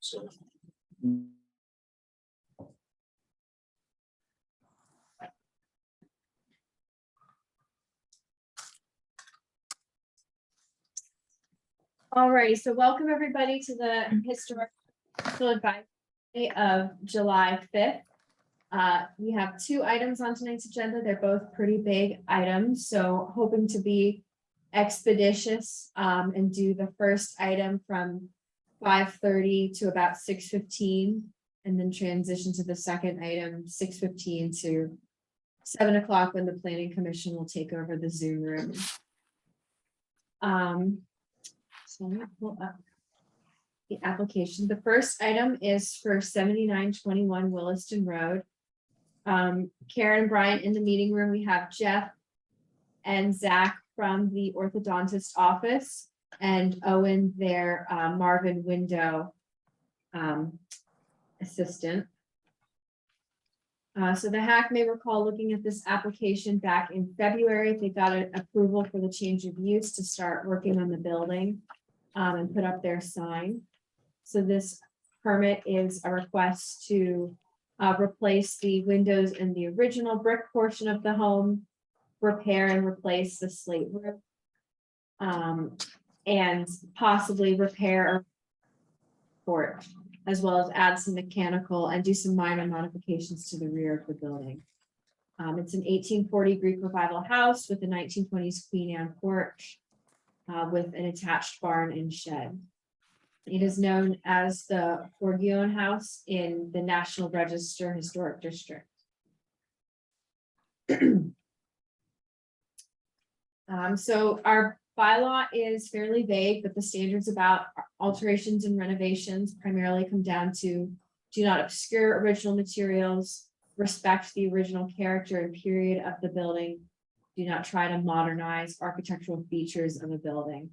So. All right, so welcome everybody to the Historical Advisory of July 5th. We have two items on tonight's agenda. They're both pretty big items, so hoping to be expeditious and do the first item from 5:30 to about 6:15, and then transition to the second item, 6:15 to 7 o'clock, when the Planning Commission will take over the Zoom room. So let me pull up the application. The first item is for 7921 Williston Road. Karen and Brian in the meeting room. We have Jeff and Zach from the orthodontist office, and Owen, their Marvin window assistant. So the HAAC may recall looking at this application back in February. They got an approval for the change of use to start working on the building and put up their sign. So this permit is a request to replace the windows in the original brick portion of the home, repair and replace the slate roof, and possibly repair or as well as add some mechanical and do some minor modifications to the rear of the building. It's an 1840 Greek Revival house with a 1920s Queen Anne porch with an attached barn and shed. It is known as the Forgione House in the National Register Historic District. So our bylaw is fairly vague, but the standards about alterations and renovations primarily come down to do not obscure original materials, respect the original character and period of the building, do not try to modernize architectural features of a building,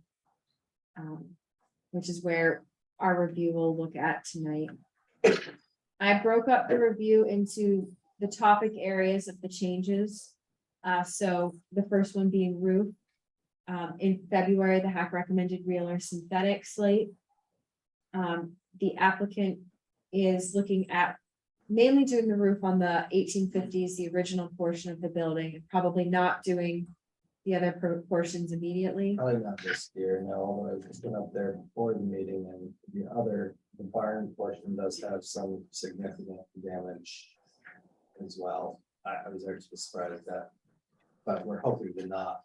which is where our review will look at tonight. I broke up the review into the topic areas of the changes. So the first one being roof. In February, the HAAC recommended real or synthetic slate. The applicant is looking at mainly doing the roof on the 1850s, the original portion of the building, and probably not doing the other portions immediately. Probably not this year, no, I've just been up there before the meeting, and the barn portion does have some significant damage as well. I was actually surprised at that, but we're hoping to not.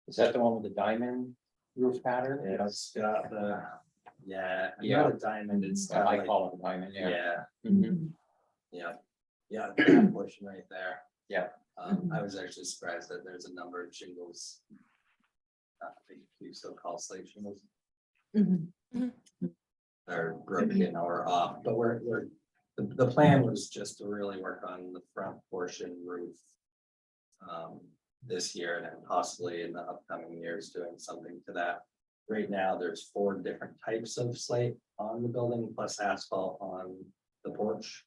Is that the one with the diamond roof pattern? It's got the, yeah, Yeah. not a diamond, it's got I like, call it a diamond, yeah. yeah, Mhm. yeah, that portion right there. Yeah. I was actually surprised that there's a number of shingles. I think you still call slate shingles. Are broken or off, but the plan was just to really work on the front portion roof. This year and then possibly in the upcoming years doing something to that. Right now, there's 4 different types of slate on the building plus asphalt on the porch.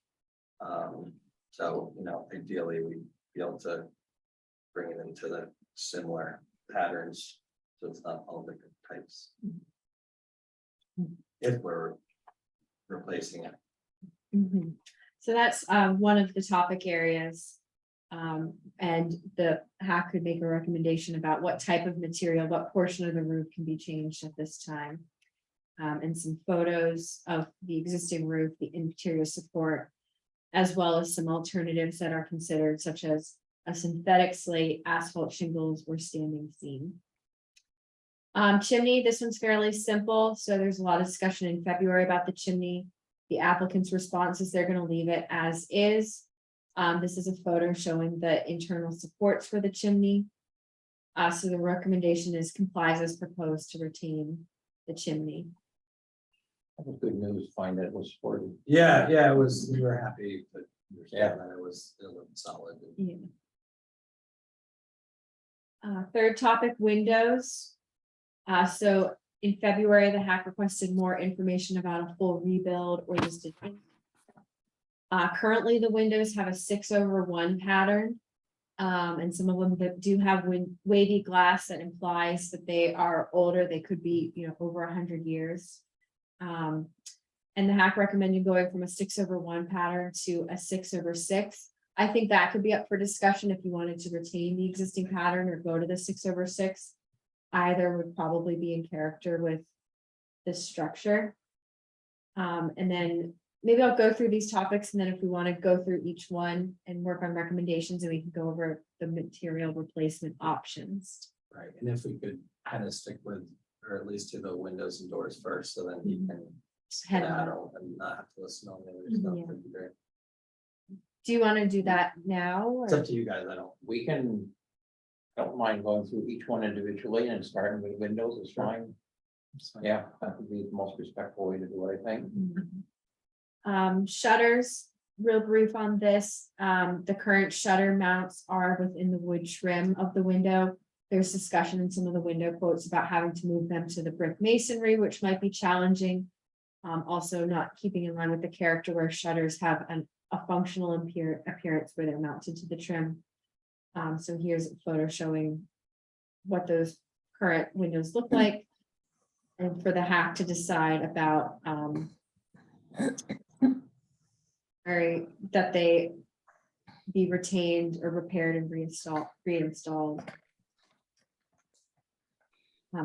So, ideally we'd be able to bring it into the similar patterns. So it's not all different types. If we're replacing it. So that's one of the topic areas. And the HAAC could make a recommendation about what type of material, what portion of the roof can be changed at this time. And some photos of the existing roof, the interior support, as well as some alternatives that are considered, such as a synthetic slate, asphalt shingles, or standing seam. Chimney, this one's fairly simple. So there's a lot of discussion in February about the chimney. The applicant's response is they're going to leave it as is. This is a photo showing the internal supports for the chimney. So the recommendation is complies as proposed to retain the chimney. That was good news, to find that it was supported. Yeah, it was, we were happy, but that it looked solid. Yeah. Third topic, windows. So in February, the HAAC requested more information about a full rebuild or just a currently, the windows have a 6/1 pattern. And some of them that do have wavy glass that implies that they are older. They could be, over 100 years. And And the HAAC recommended going from a 6/1 pattern to a 6/6. I think that could be up for discussion if you wanted to retain the existing pattern or go to the 6/6. Either would probably be in character with this structure. And then maybe I'll go through these topics, and then if we want to go through each one and work on recommendations, and we can go over the material replacement options. Right, and if we could kind of stick with, or at least do the windows and doors first, so then he can Head head on. out and not have to listen to all the other stuff. Yeah. That'd be great. Do you want to do that now? It's Or? up to you guys, I don't. We can. Don't mind going through each one individually and starting with windows is fine. Yeah, that would be the most respectful way to do it, I think. Shutters, real brief on this. The current shutter mounts are within the wood trim of the window. There's discussion in some of the window quotes about having to move them to the brick masonry, which might be challenging. Also not keeping in line with the character where shutters have a functional appearance where they're mounted to the trim. So here's a photo showing what those current windows look like. And for the HAAC to decide about that they be retained or repaired and reinstalled.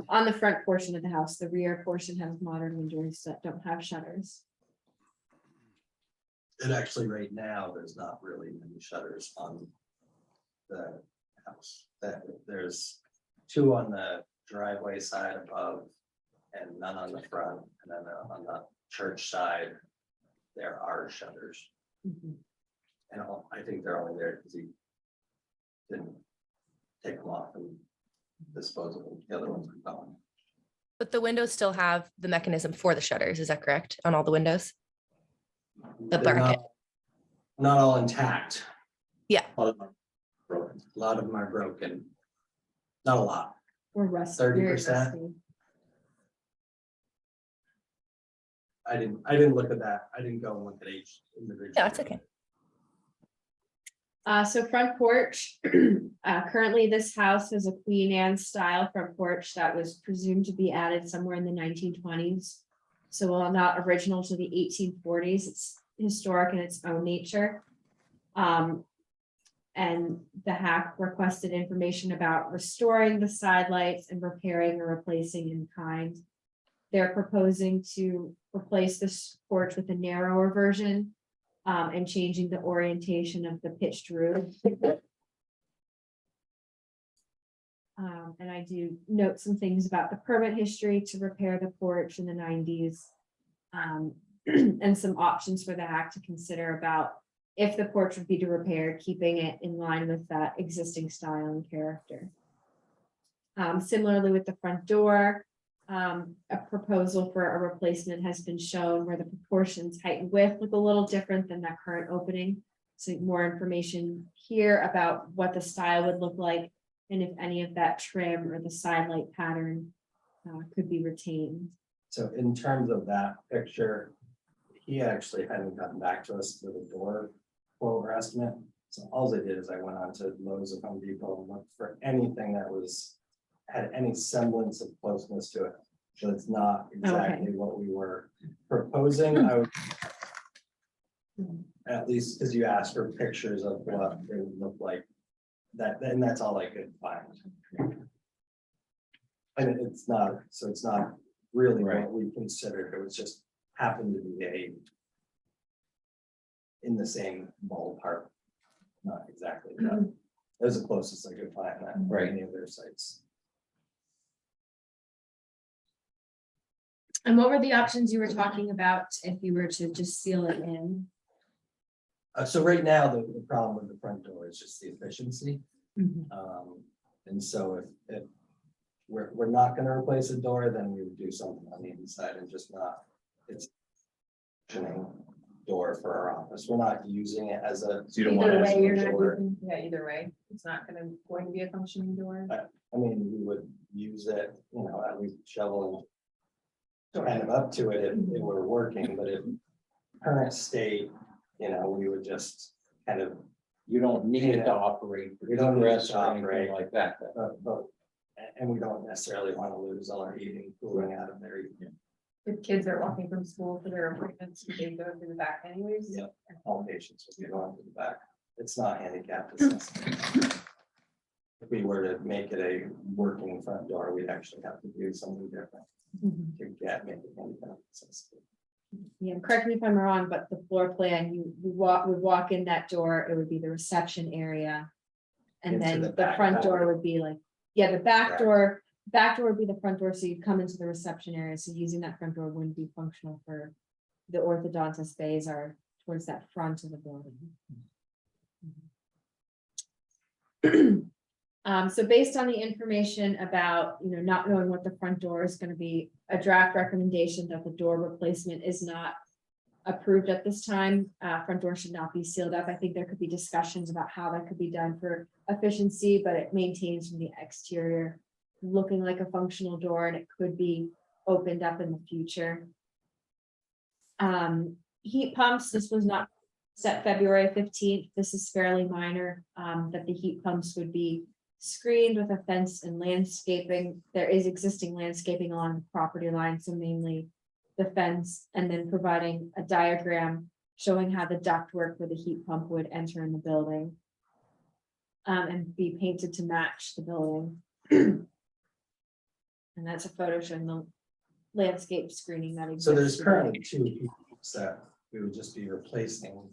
On the front portion of the house, the rear portion has modern windows that don't have shutters. And actually, right now, there's not really many shutters on the house. That there's 2 on the driveway side above and none on the front. And then on the church side, there are shutters. And I think they're only there because he didn't take them off and dispose of them. The other ones are gone. But the windows still have the mechanism for the shutters, is that correct? On all the windows? The They're bracket. not all intact. Yeah. A lot of them are broken. A lot of them are broken. Not a lot. Or rust. 30%. I didn't look at that. I didn't go and look at each individual. Yeah, it's okay. So front porch, currently this house has a Queen Anne style front porch that was presumed to be added somewhere in the 1920s. So while not original to the 1840s, it's historic in its own nature. And the HAAC requested information about restoring the side lights and repairing or replacing in kind. They're proposing to replace this porch with a narrower version. And changing the orientation of the pitched roof. And I do note some things about the permit history to repair the porch in the 90s. And some options for the HAAC to consider about if the porch would be repaired, keeping it in line with that existing style and character. Similarly with the front door. A proposal for a replacement has been shown where the proportions height and width look a little different than that current opening. So more information here about what the style would look like and if any of that trim or the side light pattern could be retained. So in terms of that picture, he actually hadn't gotten back to us with a door quote or estimate. So all I did is I went on to Lowe's or Home Depot and looked for anything that had any semblance of closeness to it. So it's not exactly what we were proposing. I would, at least because you asked for pictures of what it would look like. And that's all I could find. And it's not really what we considered. It was just happened to be in the same ballpark. Not exactly, but it was the closest I could find that for any of their sites. And what were the options you were talking about if you were to just seal it in? So right now, the problem with the front door is just the efficiency. And so if we're not going to replace a door, then we would do something on the inside and just not, it's functioning door for our office. We're not using it as a. So you don't want Either to. way, you're not using, yeah, either way, it's not going to be a functioning door. I mean, we would use it, at least shovel kind of up to it if it were working, but if current state, we would just kind of. You don't need it to operate. We don't need it rest to or anything operate. like that. And we don't necessarily want to lose all our heating, cooling out of there. If kids are walking from school for their appointments, they go to the back anyways. Yep. All patients will be going to the back. It's not handicapped accessible. If we were to make it a working front door, we'd actually have to do something different to make it handicapped accessible. Yeah, correct me if I'm wrong, but the floor plan, you would walk in that door, it would be the reception area. And Into then the the back front door door. would be like, yeah, the back Correct. door, back door would be the front door, so you come into the reception area, so using that front door wouldn't be functional for. The orthodontist bays are towards that front of the building. So based on the information about, not knowing what the front door is gonna be, a draft recommendation that the door replacement is not approved at this time. Front door should not be sealed up. I think there could be discussions about how that could be done for efficiency, but it maintains from the exterior looking like a functional door, and it could be opened up in the future. Heat pumps, this was not set February 15th. This is fairly minor, that the heat pumps would be screened with a fence and landscaping. There is existing landscaping along the property line, so mainly the fence, and then providing a diagram showing how the ductwork for the heat pump would enter in the building. And be painted to match the building. And that's a photo showing the landscape screening that exists. So there's currently 2 heat pumps that we would just be replacing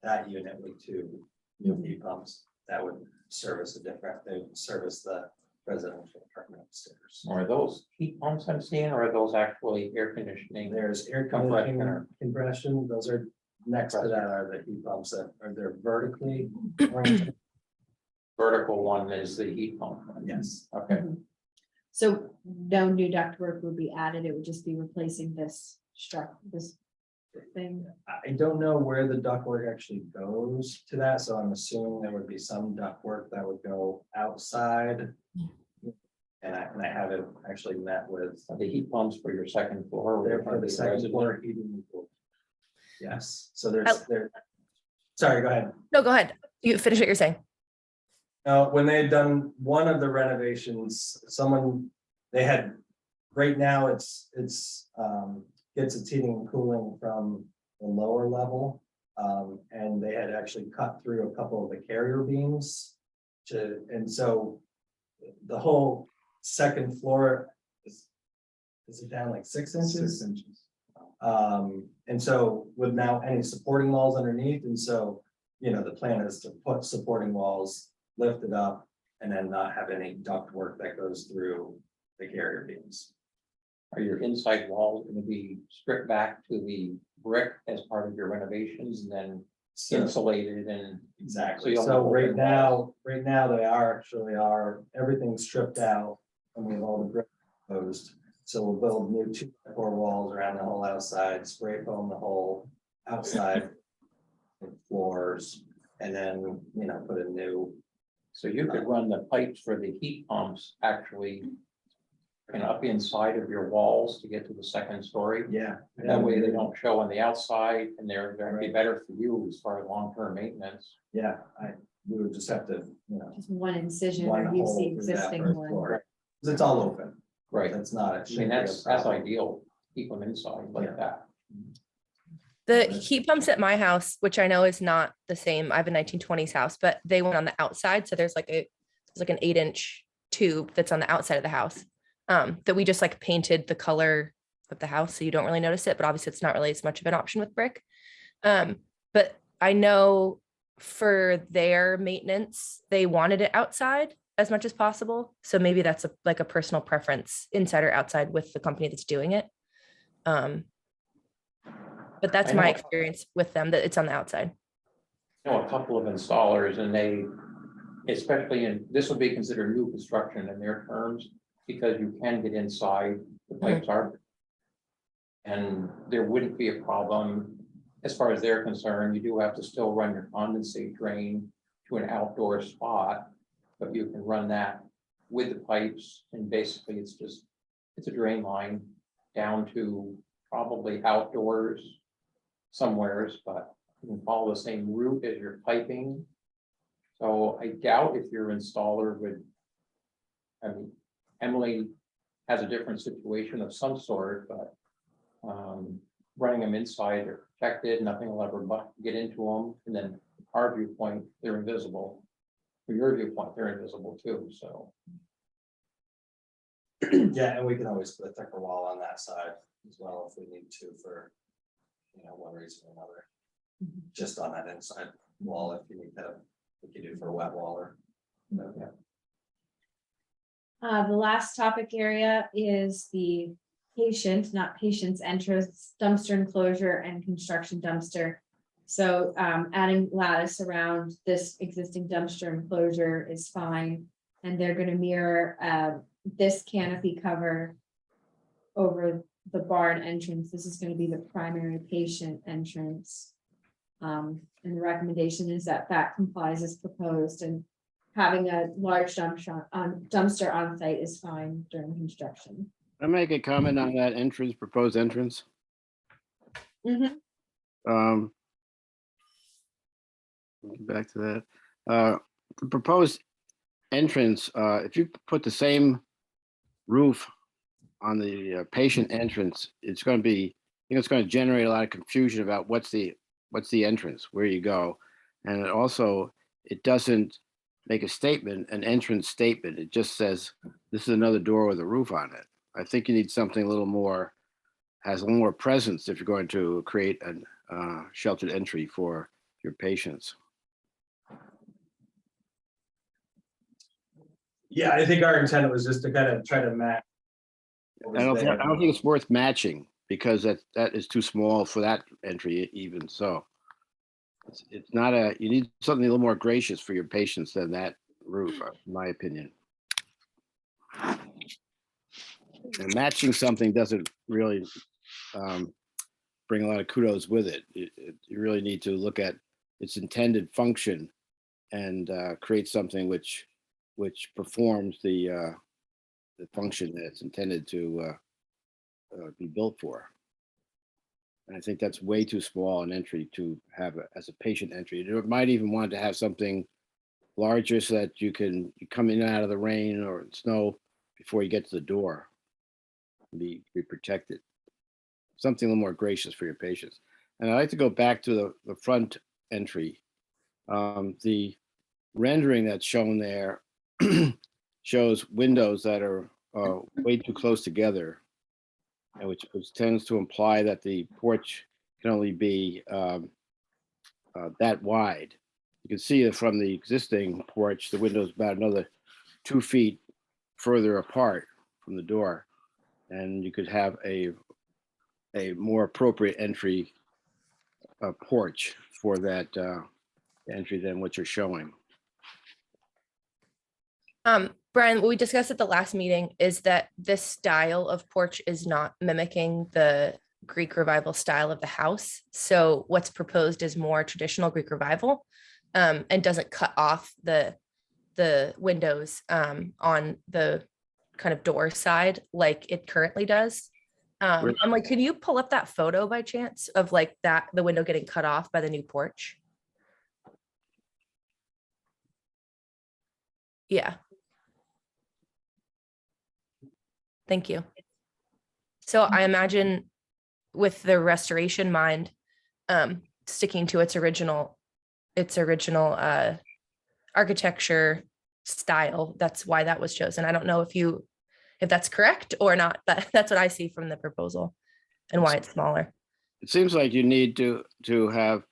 that unit with 2 new heat pumps that would service they would service the residential apartment upstairs. Are those heat pumps I'm seeing, or are those actually air conditioning? There's air Compression. conditioning, compression, those are next to that are the heat pumps that are they're vertically oriented. Vertical one is the heat pump. Yes, Okay, So no new ductwork would be added, it would just be replacing this thing. I don't know where the ductwork actually goes to that, so I'm assuming there would be some ductwork that would go outside. And I haven't actually met with, the heat pumps for your second floor. they're for the second floor heating. and cooling. Yes, so there's. Sorry, go ahead. No, go ahead. You finish what you're saying. When they had done one of the renovations, they had, right now it's gets its heating and cooling from the lower level. And they had actually cut through a couple of the carrier beams and so the whole second floor is it down like 6 inches? 6 inches. And so with now any supporting walls underneath, and so, the plan is to put supporting walls, lift it up, and then not have any duct work that goes through the carrier beams. Are your inside walls going to be stripped back to the brick as part of your renovations and then So, insulated and? exactly, So you'll so have right open now they are, everything's stripped out, and we have all the brick closed. So we'll build new 2x4 walls around the whole outside, spray foam the whole outside floors, and then, put a new. So you could run the pipes for the heat pumps actually up inside of your walls to get to the second story. Yeah. That way they don't show on the outside, and they're gonna be better for you as far as long-term maintenance. Yeah, we would just have to, Just one incision one or use hole the through that existing first one. floor. 'Cause it's all open, Right. that's not. I mean, that's ideal. Keep them inside like that. The heat pumps at my house, which I know is not the same. I have a 1920s house, but they went on the outside. So there's like an 8-inch tube that's on the outside of the house. That we just like painted the color of the house. So you don't really notice it, but obviously it's not really as much of an option with brick. But I know for their maintenance, they wanted it outside as much as possible. So maybe that's like a personal preference, inside or outside, with the company that's doing it. But that's I my know. experience with them, that it's on the outside. I know a couple of installers, and they, especially this would be considered new construction in their terms, because you can get inside, the pipes are. And there wouldn't be a problem as far as they're concerned. You do have to still run your condensate drain to an outdoor spot, but you can run that with the pipes, and basically it's a drain line down to probably outdoors somewheres, but you can follow the same route as your piping. So I doubt if your installer would, I mean, Emily has a different situation of some sort, but running them inside, they're protected, nothing will ever get into them, and then our viewpoint, they're invisible. From your viewpoint, they're invisible too, so. Yeah, and we can always put a thicker wall on that side as well if we need to for, one reason or another. Just on that inside wall, if you need to, we can do for a wet wall or. Yeah. The last topic area is the patient, not patient's entrance dumpster enclosure and construction dumpster. So adding lattice around this existing dumpster enclosure is fine. And they're gonna mirror this canopy cover over the barn entrance. This is gonna be the primary patient entrance. And the recommendation is that that complies as proposed, and having a large dumpster on site is fine during construction. I make a comment on that entrance, proposed entrance. Um, Back to that. The proposed entrance, if you put the same roof on the patient entrance, it's going to be, it's going to generate a lot of confusion about what's the entrance, where you go. And it also, it doesn't make a statement, an entrance statement. It just says, this is another door with a roof on it. I think you need something a little more, has a little more presence if you're going to create a sheltered entry for your patients. Yeah, I think our intent was just to kind of try to match. I don't think it's worth matching, because that is too small for that entry even so. It's not you need something a little more gracious for your patients than that roof, in my opinion. And matching something doesn't really bring a lot of kudos with it. You really need to look at its intended function and create something which performs the function that it's intended to be built for. And I think that's way too small an entry to have as a patient entry. You might even want to have something larger so that you come in and out of the rain or snow before you get to the door. Be protected. Something a little more gracious for your patients. And I'd like to go back to the front entry. The rendering that's shown there shows windows that are way too close together, and which tends to imply that the porch can only be that wide. You can see that from the existing porch, the window's about another 2 feet further apart from the door, and you could have a more appropriate entry porch for that entry than what you're showing. Brian, what we discussed at the last meeting is that this style of porch is not mimicking the Greek Revival style of the house. So what's proposed is more traditional Greek Revival, and doesn't cut off the windows on the kind of door side like it currently does. I'm like, can you pull up that photo by chance of like the window getting cut off by the new porch? Yeah. Thank you. So I imagine with the restoration mind, sticking to its original architecture style, that's why that was chosen. I don't know if that's correct or not, but that's what I see from the proposal and why it's smaller. It seems like you need to have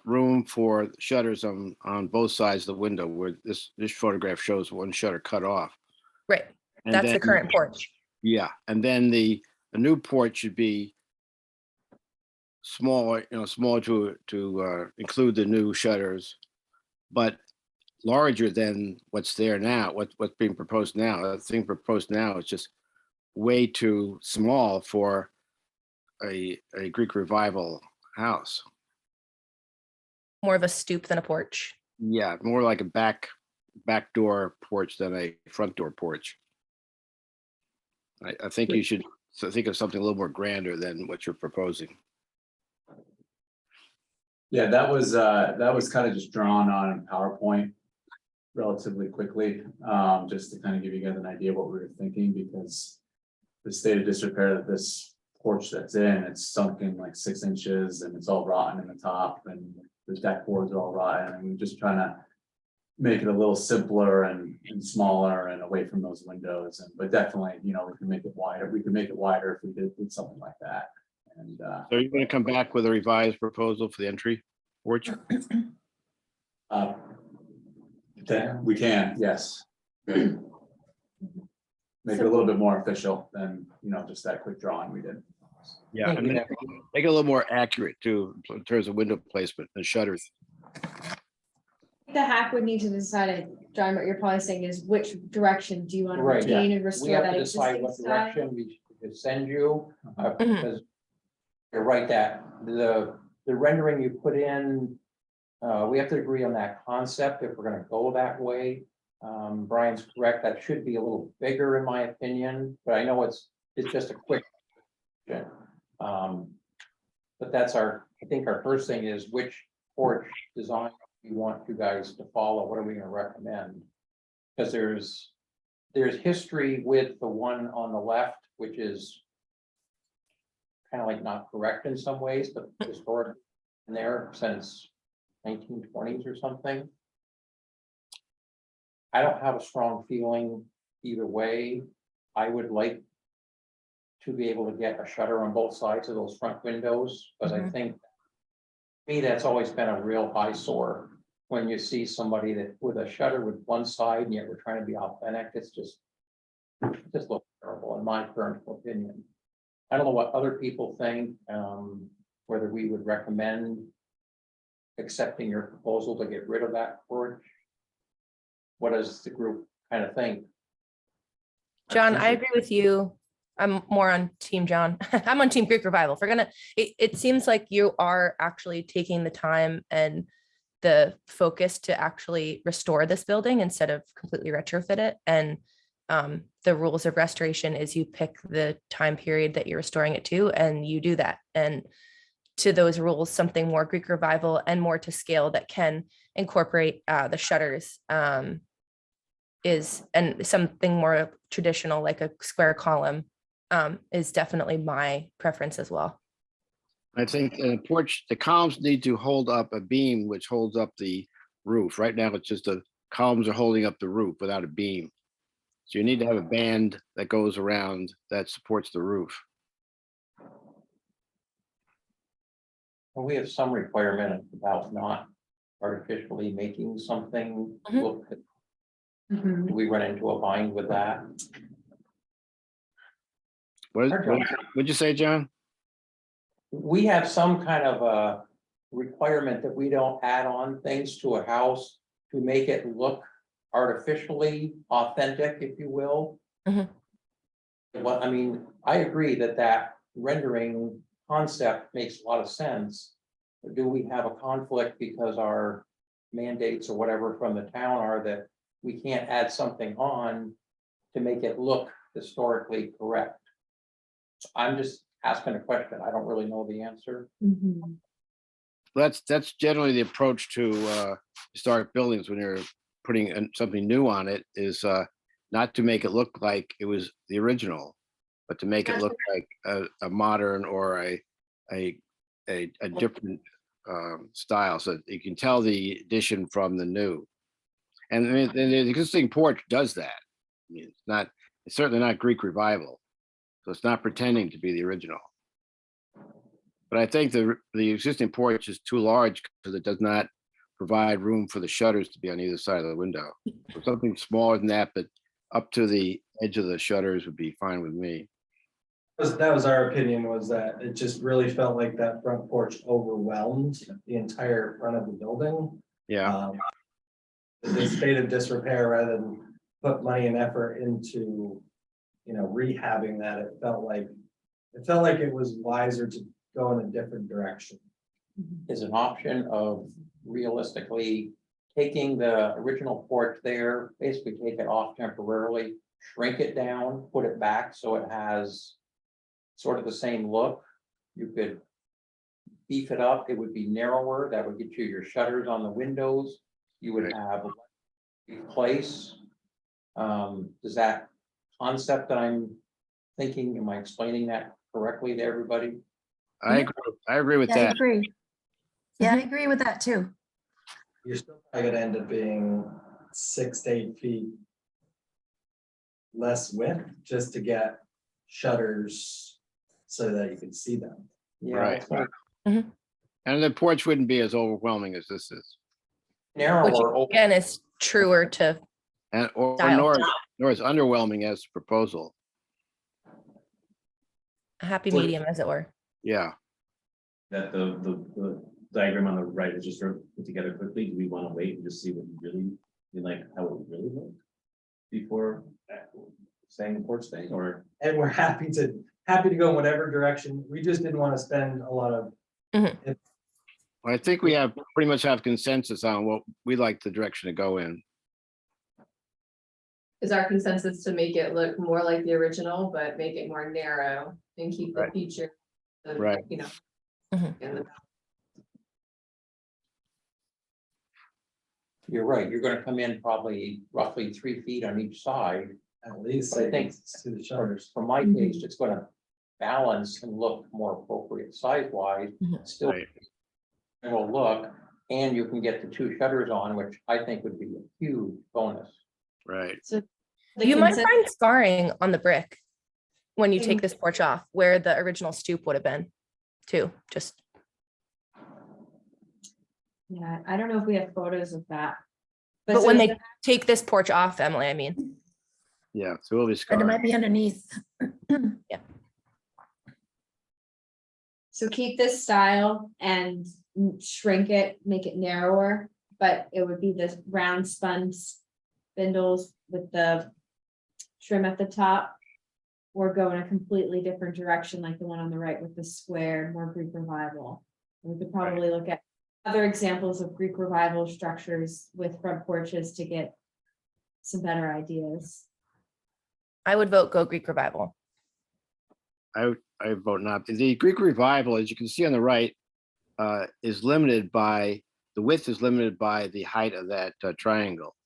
room for shutters on both sides of the window, where this photograph shows one shutter cut off. Right. And That's the current porch. Yeah, and then the new porch should be smaller, smaller to include the new shutters, but larger than what's there now. What's being proposed now? The thing proposed now is just way too small for a Greek Revival house. More of a stoop than a porch. Yeah, more like a back door porch than a front door porch. I think you should think of something a little more grander than what you're proposing. Yeah, that was kind of just drawn on PowerPoint relatively quickly, just to kind of give you guys an idea of what we were thinking, because the state of disrepair that this porch that's in, it's sunken like 6 inches and it's all rotten in the top and the deck boards are all rotten, and we're just trying to make it a little simpler and smaller and away from those windows, and but definitely, you know, we can make it wider, if we did something like that. And So you're gonna come back with a revised proposal for the entry porch? then we can, yes. Make it a little bit more official than, you know, just that quick drawing we did. Yeah, and make it a little more accurate too, in terms of window placement and shutters. The HAAC would need to decide, John, what you're probably saying is which direction do you want to Right, retain and We restore have that to decide existing what style? direction we should send you, Mhm. because you're right that the rendering you put in, we have to agree on that concept if we're gonna go that way. Brian's correct, that should be a little bigger in my opinion, but I know it's just a quick. But that's I think our first thing is which porch design we want you guys to follow, what are we gonna recommend? Because there's history with the one on the left, which is kind of like not correct in some ways, but historic in there since 1920s or something. I don't have a strong feeling either way. I would like to be able to get a shutter on both sides of those front windows, because I Mhm. think to me, that's always been a real eyesore. When you see somebody that with a shutter with one side and yet we're trying to be authentic, it just looks terrible in my current opinion. I don't know what other people think, whether we would recommend accepting your proposal to get rid of that porch. What does the group kind of think? John, I agree with you. I'm more on team John. I'm on team Greek Revival. If we're gonna, it seems like you are actually taking the time and the focus to actually restore this building instead of completely retrofit it. And the rules of restoration is you pick the time period that you're restoring it to, and you do that. And to those rules, something more Greek Revival and more to scale that can incorporate the shutters is, and something more traditional like a square column is definitely my preference as well. I think the porch, the columns need to hold up a beam which holds up the roof. Right now, it's just the columns are holding up the roof without a beam. So you need to have a band that goes around that supports the roof. Well, we have some requirement about not artificially making something Mhm. look. Mhm. Do we run into a bind with that? What'd you say, John? We have some kind of a requirement that we don't add on things to a house to make it look artificially authentic, if you will. Mhm. Well, I mean, I agree that rendering concept makes a lot of sense. But do we have a conflict because our mandates or whatever from the town are that we can't add something on to make it look historically correct? I'm just asking a question. I don't really know the answer. Mhm. That's generally the approach to historic buildings when you're putting something new on it, is not to make it look like it was the original, but to make it look like a modern or a different style, so you can tell the addition from the new. And the existing porch does that. I mean, it's certainly not Greek Revival, so it's not pretending to be the original. But I think the existing porch is too large because it does not provide room for the shutters to be on either side of the window. So something smaller than that, but up to the edge of the shutters would be fine with me. That was our opinion, was that it just really felt like that front porch overwhelmed the entire front of the building. Yeah, The state of disrepair, rather than put money and effort into, rehabbing that, it felt like it was wiser to go in a different direction. Is an option of realistically taking the original porch there, basically take it off temporarily, shrink it down, put it back so it has sort of the same look. You could beef it up, it would be narrower, that would get you your shutters on the windows, you would Right. have a place. Does that concept that I'm thinking, am I explaining that correctly to everybody? I agree with Yeah, I that. agree. Yeah, I agree with that too. You're still probably gonna end up being 6 to 8 feet less width just to get shutters so that you can see them. Yeah, Right. it's gonna And the porch wouldn't be as overwhelming as this is. narrow Which or open. again is truer to, And or Style. nor as underwhelming as the proposal. a happy Well- medium, as it were. Yeah. That the diagram on the right is just sort of put together quickly. Do we want to wait and just see what you really, like, how it would really look before saying the porch thing, or? And we're happy to go in whatever direction. We just didn't want to spend a lot of, I think we have pretty much have consensus on what we like the direction to go in. Is our consensus to make it look more like the original, but make it more narrow and keep the Right. feature. Right. You know. Mhm. in the- You're right, you're gonna come in probably roughly 3 feet on each side. at least, I think- to the shutters. For my taste, it's gonna balance and look more appropriate size-wise, Mhm. still Right. it'll look, and you can get the 2 shutters on, which I think would be a huge bonus. Right. The You might consent- find scarring on the brick when you Mm. take this porch off, where the original stoop would have been, too. Just Yeah, I don't know if we have photos of that. but so when is they it- take this porch off, Emily, I mean, Yeah, so it'll be And it scarred. might be underneath. So keep this style and shrink it, make it narrower, but it would be the round spun spindles with the trim at the top. Or go in a completely different direction, like the one on the right with the square, more Greek revival. We could probably look at other examples of Greek revival structures with front porches to get some better ideas. I would vote go Greek revival. I vote not. The Greek revival, as you can see on the right, is limited by, the width is limited by the height of that triangle.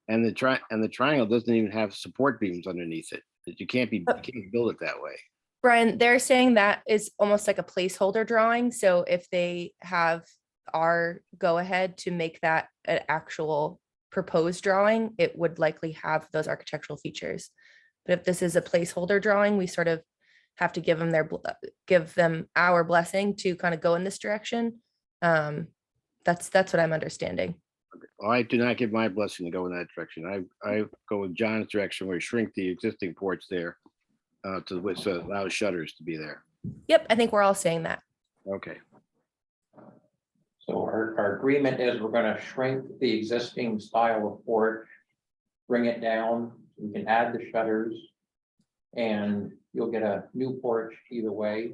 And the triangle doesn't even have support beams underneath it. You can't build it that way. Brian, they're saying that is almost like a placeholder drawing. So if they have our go ahead to make that an actual proposed drawing, it would likely have those architectural features. But if this is a placeholder drawing, we sort of have to give them give them our blessing to kind of go in this direction. That's what I'm understanding. I do not give my blessing to go in that direction. I go with John's direction where we shrink the existing porch there to the width, so it allows shutters to be there. Yep, I think we're all saying that. Okay. So our agreement is we're gonna shrink the existing style of porch, bring it down, we can add the shutters, and you'll get a new porch either way.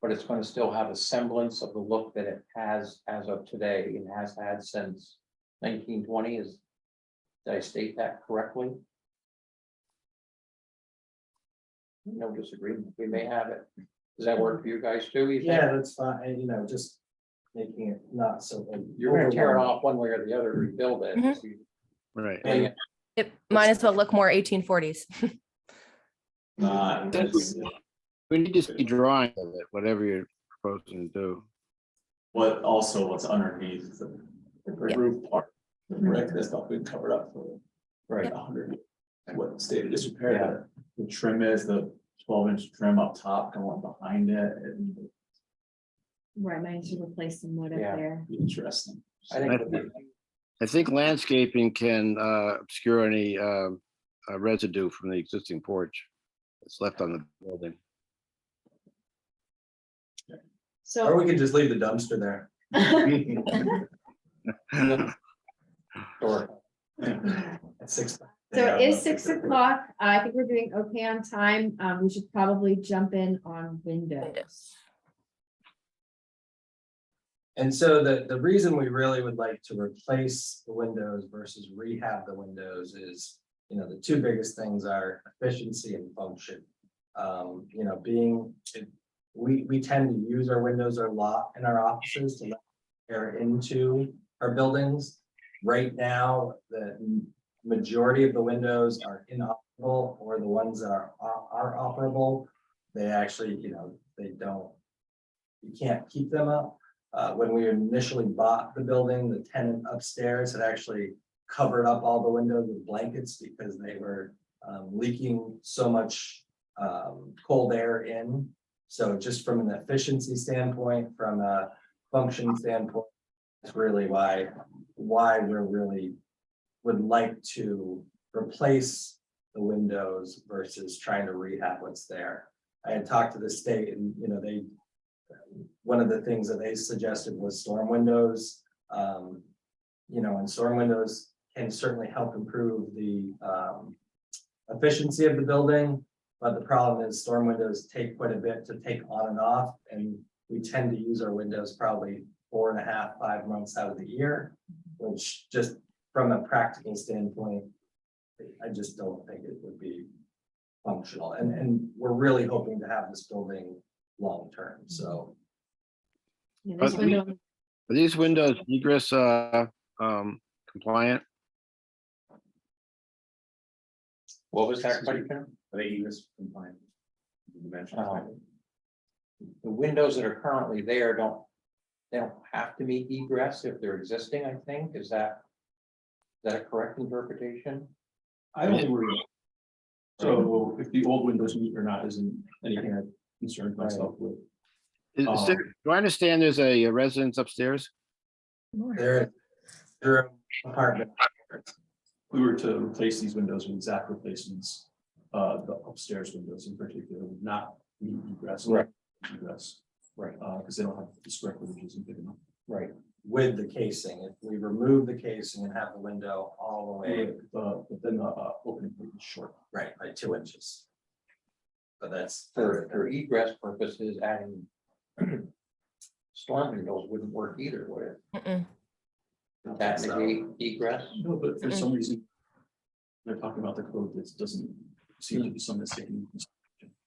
But it's gonna still have a semblance of the look that it has as of today and has had since 1920. Did I state that correctly? No disagreement, we may have it. Does that work for you guys too? You think? Yeah, that's fine, and just making it not so. You're gonna tear it overwhelming. off one way or the other, to rebuild it. Mhm. Right. And It might as well look more 1840s. That's We need to see drawing of it, whatever you're proposing to do. What also what's underneath the Yeah. roof part, the brick that's not been covered up for Right. 100. And what state of disrepair Yeah. the trim is, the 12-inch trim up top going behind it, and Right, might need to replace some wood up Yeah. there. interesting. I think it'd be- I think landscaping can obscure any residue from the existing porch that's left on the building. Or So, we could just leave the dumpster there. Sure. At 6. so it is 6 o'clock. I think we're doing okay on time. We should probably jump in on windows. And so the reason we really would like to replace the windows versus rehab the windows is, the two biggest things are efficiency and function. We tend to use our windows a lot in our offices to let air into our buildings. Right now, the majority of the windows are inoperable, or the ones that are operable. they actually, they don't, you can't keep them up. When we initially bought the building, the tenant upstairs had actually covered up all the windows with blankets because they were leaking so much cold air in. So just from an efficiency standpoint, from a function standpoint, that's really why we're really would like to replace the windows versus trying to rehab what's there. I had talked to the state and, one of the things that they suggested was storm windows. And storm windows can certainly help improve the efficiency of the building. But the problem is storm windows take quite a bit to take on and off, and we tend to use our windows probably 4.5, 5 months out of the year, which just from a practical standpoint, I just don't think it would be functional. And we're really hoping to have this building long-term, so. Yeah, this But window, Are these windows egress compliant? What was that question? Are they egress compliant? Dimensions. The windows that are currently there they don't have to meet egress if they're existing, I think. Is that a correct interpretation? I don't think we're. So if the old windows meet or not isn't anything I concerned myself with. Do I understand there's a residence upstairs? Their apartment. If we were to replace these windows with exact replacements, the upstairs windows in particular would not meet egress. Right. Egress, Right. because they don't have the square footage isn't big enough. Right. With the casing, if we remove the casing and have the window all the way, But then the opening plate is short. right, by 2 inches. But that's. For egress purposes, adding storm windows wouldn't work either, would it? Mm-mm. Would that negate egress? No, but for some reason, they're talking about the code that doesn't seem to be some mistake.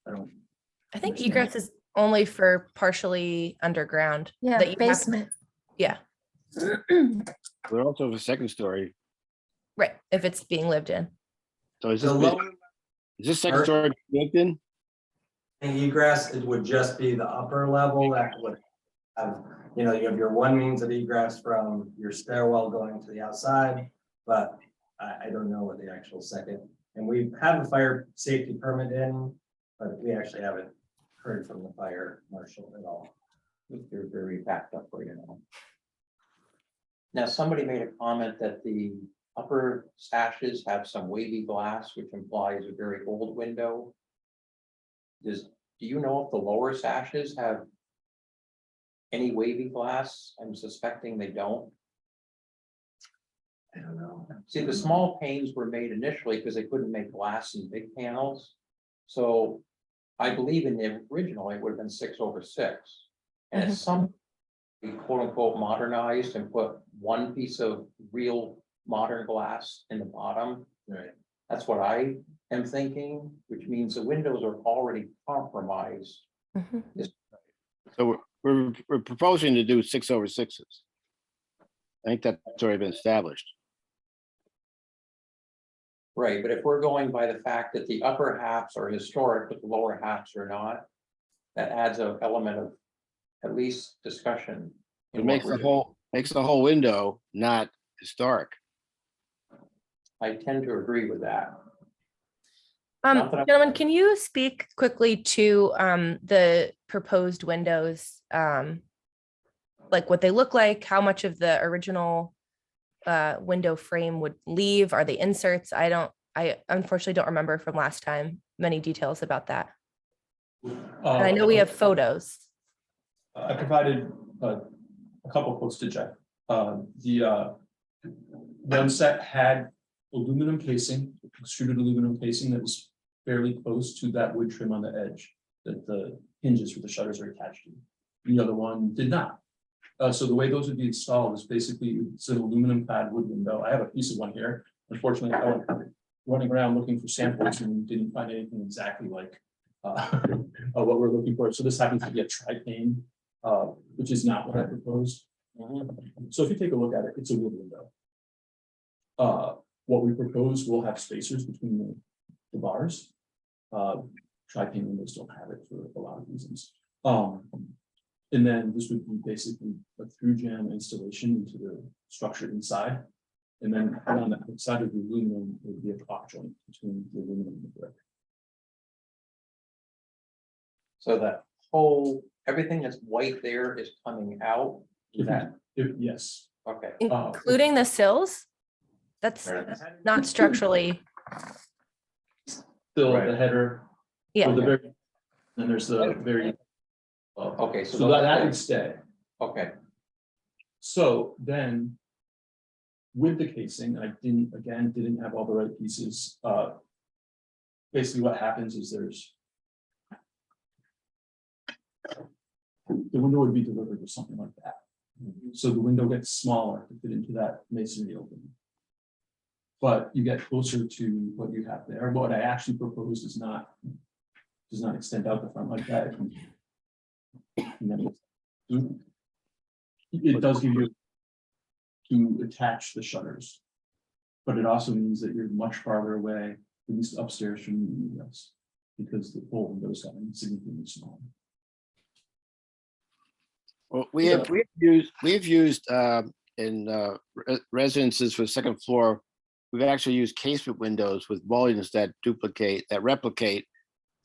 I don't. I think egress is only for partially underground. that Yeah, you have- basement. Yeah, We're also a second story. right, if it's being lived in. So is The this, lower is this second story lived in? egress, it would just be the upper level that would have, you have your one means of egress from your stairwell going to the outside, but I don't know what the actual second, and we have a fire safety permit in, but we actually haven't heard from the fire marshal at all. They're very backed up right now. Now, somebody made a comment that the upper sashes have some wavy glass, which implies a very old window. Do you know if the lower sashes have any wavy glass? I'm suspecting they don't. I don't know. See, the small panes were made initially because they couldn't make glass in big panels. So I believe in the original, it would have been 6/6. And it's some quote unquote modernized and put one piece of real modern glass in the bottom. Right. That's what I am thinking, which means the windows are already compromised. Mhm. So we're proposing to do 6/6. I think that's already been established. Right, but if we're going by the fact that the upper halves are historic, but the lower halves are not, that adds an element of at least discussion. in It what makes we're the whole window not historic. I tend to agree with that. Not that I- Gentlemen, can you speak quickly to the proposed windows? Like what they look like, how much of the original window frame would leave? Are they inserts? I unfortunately don't remember from last time many details about that. And I know we have photos. I provided a couple quotes to Jeff. The one set had aluminum casing, extruded aluminum casing that was fairly close to that wood trim on the edge that the hinges for the shutters are attached to. The other one did not. So the way those would be installed is basically it's an aluminum clad wood window. I have a piece of one here. Unfortunately, I went running around looking for samples and didn't find anything exactly like what we're looking for. So this happens to be a tri-pane, which is not what I proposed. So if you take a look at it, it's a wood window. What we propose will have spacers between the bars. Tri-pane windows don't have it for a lot of reasons. And then this would be basically a through jam installation into the structure inside. And then on the outside of the aluminum, there would be a top joint between the aluminum and the brick. So that whole, everything that's white there is coming out. Is that, Yes, okay, Including the sills? That's not structurally, still the header. yeah. Or the very, then there's the very. okay, So that would stay. okay, So then. With the casing, I didn't have all the right pieces. Basically what happens is there's. The window would be delivered with something like that. So the window gets smaller to fit into that masonry opening. But you get closer to what you have there. What I actually proposed does not extend out the front like that. It does give you to attach the shutters. But it also means that you're much farther away, at least upstairs from the egress, because the whole windows are significantly smaller. Well, we've used in residences for second floor, we've actually used casement windows with mullions that replicate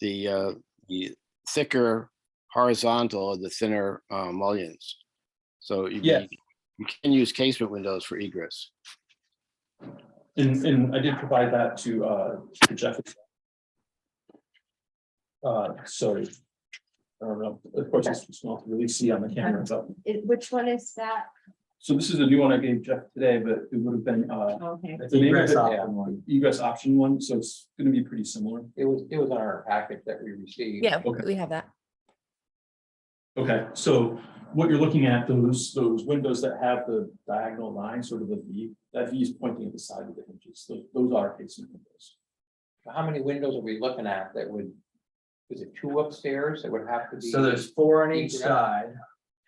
the thicker horizontal and the thinner mullions. So you can use casement windows for egress. And I did provide that to Jeff. So I don't know, of course, it's too small to really see on the camera, but Which one is that? so this is a new one I gave Jeff today, but it would have been Okay. the name of Egress it, option one. egress option one, so it's gonna be pretty similar. it was in our package that we received. Yeah, Okay. we have that. Okay, so what you're looking at, those windows that have the diagonal line, sort of a V, that V is pointing at the side of the hinges. Those are casement windows. How many windows are we looking at that would, is it 2 upstairs that would have to be? So there's 4 on each egress? side,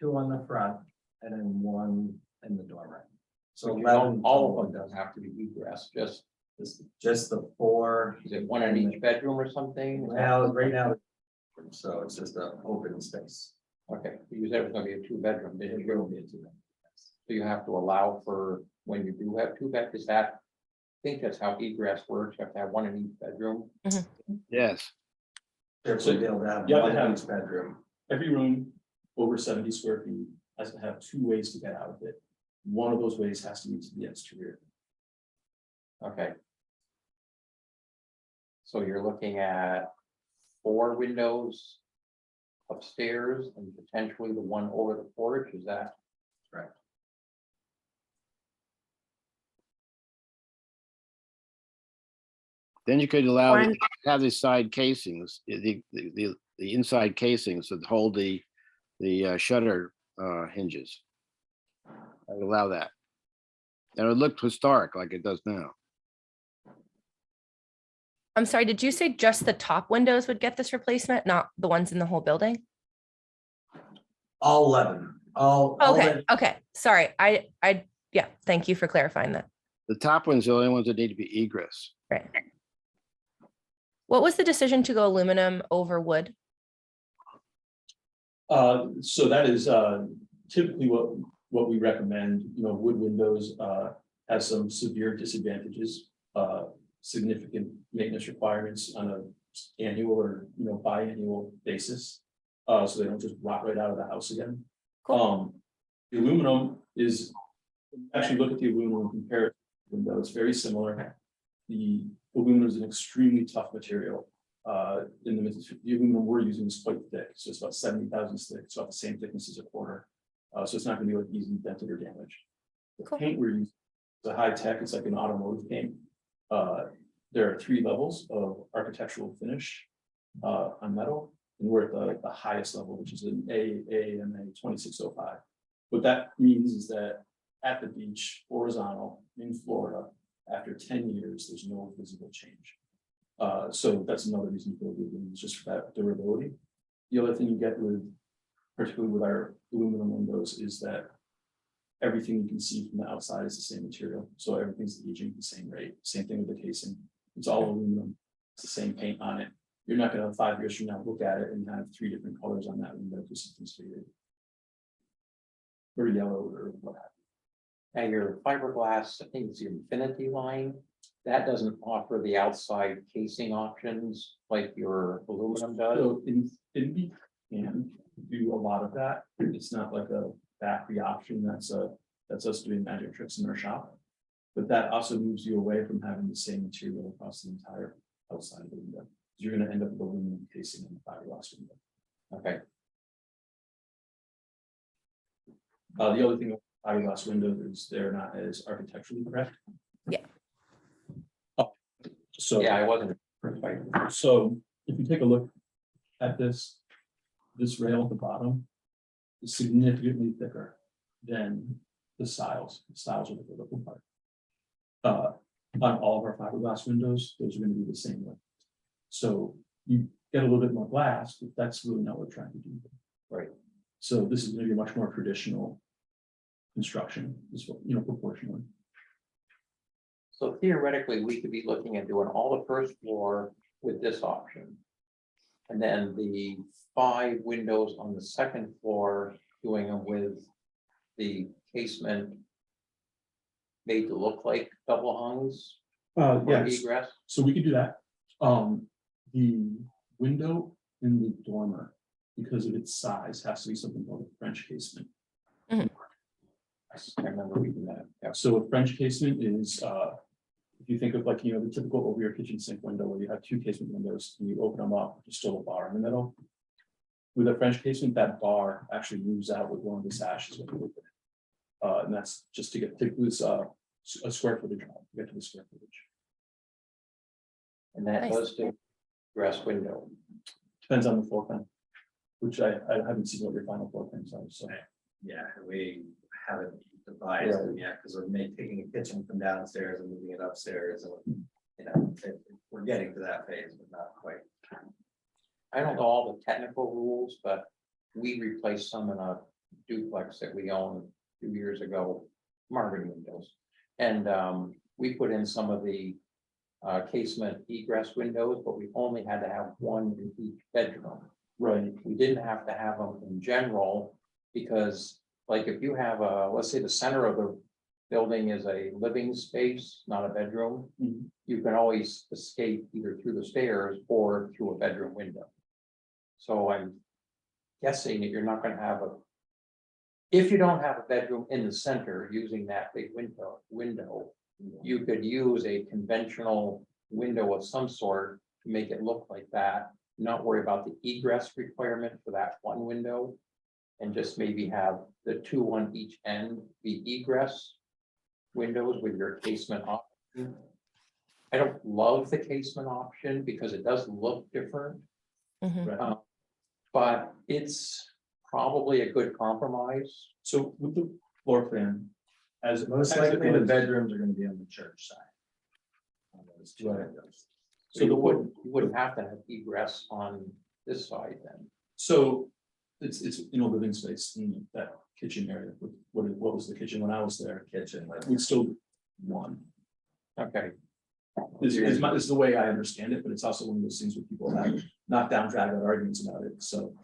2 on the front, and then 1 in the dormer. So So 11 all total of them don't have to be egress, just, just the 4. is it 1 in each bedroom or something? Now, right now, so it's just an open space. Okay, because there was gonna be a 2-bedroom, didn't It will you? be a 2-bedroom. So you have to allow for, when you do have 2 bed, is that? I think that's how egress works, you have to have 1 in each bedroom. Yes. So be able to have Yeah, one they have- in each bedroom. Every room over 70 square feet has to have 2 ways to get out of it. One of those ways has to be to the exterior. Okay. So you're looking at 4 windows upstairs and potentially the one over the porch, is that? Correct. Then you could allow, One- have the side casings, the inside casings that hold the shutter hinges. I'd allow that. And it would look historic like it does now. I'm sorry, did you say just the top windows would get this replacement, not the ones in the whole building? All 11, all. Okay, okay, sorry, yeah, thank you for clarifying that. The top ones are the only ones that need to be egress. Right. What was the decision to go aluminum over wood? So that is typically what we recommend. You know, wood windows have some severe disadvantages, significant maintenance requirements on an annual or biannual basis. So they don't just rot right out of the house again. The aluminum is, actually look at the aluminum and compare it to the window, it's very similar. The aluminum is an extremely tough material. The aluminum we're using is quite thick, so it's about 70,000 thick, so about the same thickness as a quarter. So it's not gonna be like easily dented or damaged. The Cool. paint we're using, the high tech, it's like an automotive paint. There are 3 levels of architectural finish on metal, and we're at the highest level, which is an AAMA 2605. What that means is that at the beach, horizontal in Florida, after 10 years, there's no visible change. So that's another reason to go with aluminum, is just for that durability. The other thing you get with, particularly with our aluminum windows, is that everything you can see from the outside is the same material. So everything's aging at the same rate. Same thing with the casing. It's all aluminum. It's the same paint on it. You're not gonna 5 years from now look at it and have 3 different colors on that window because something's faded. Or yellow or what have you. And your fiberglass, I think it's the Infinity line, that doesn't offer the outside casing options like your aluminum does. So Infinity can do a lot of that. It's not like a factory option. That's us doing magic tricks in our shop. But that also moves you away from having the same material across the entire outside of the window. You're gonna end up with aluminum casing in the fiberglass window. Okay, The other thing, with fiberglass window is they're not as architecturally correct. Yeah. So. yeah, I wasn't. So if you take a look at this rail at the bottom is significantly thicker than the stiles. The stiles are the vertical part. On all of our fiberglass windows, those are going to be the same way. So you get a little bit more glass, but that's really not what we're trying to do. Right. So this is going to be a much more traditional construction, proportionally. So theoretically, we could be looking at doing all the first floor with this option. And then the 5 windows on the second floor, doing them with the casement made to look like double hungs for Yes, egress. so we could do that. The window in the dormer, because of its size, has to be something called a French casement. I remember reading that. Yeah. So a French casement is, if you think of like, the typical over your kitchen sink window where you have 2 casement windows and you open them up, there's still a bar in the middle. With a French casement, that bar actually moves out with one of the sashes when you open it. And that's just to get this a square footage on, to get to the square footage. And that Nice. does do grass window. Depends on the floor plan, which I haven't seen what your final floor plans are, so. Yeah, we haven't devised them yet, because we're taking a kitchen from downstairs and moving it upstairs, and we're getting to that phase, but not quite. I don't know all the technical rules, but we replaced some in a duplex that we owned a few years ago, Marvin windows. And we put in some of the casement egress windows, but we only had to have one in each bedroom. Right. We didn't have to have them in general, because like if you have a, let's say the center of the building is a living space, not a bedroom, Mhm. you can always escape either through the stairs or through a bedroom window. So I'm guessing that you're not gonna have if you don't have a bedroom in the center using that big window, you could use a conventional window of some sort to make it look like that, not worry about the egress requirement for that one window. And just maybe have the 2 on each end be egress windows with your casement option. I don't love the casement option because it does look different. Mhm. But it's probably a good compromise. So with the floor plan, as Most as it likely, the was- bedrooms are gonna be on the church side. On those 2 Right. windows. So you wouldn't have to have egress on this side then. So it's in a living space in that kitchen area. What was the kitchen when I was there? Kitchen, like, We'd still one. Okay, Is the way I understand it, but it's also one of those things where people have knocked down, drag out arguments about it, so.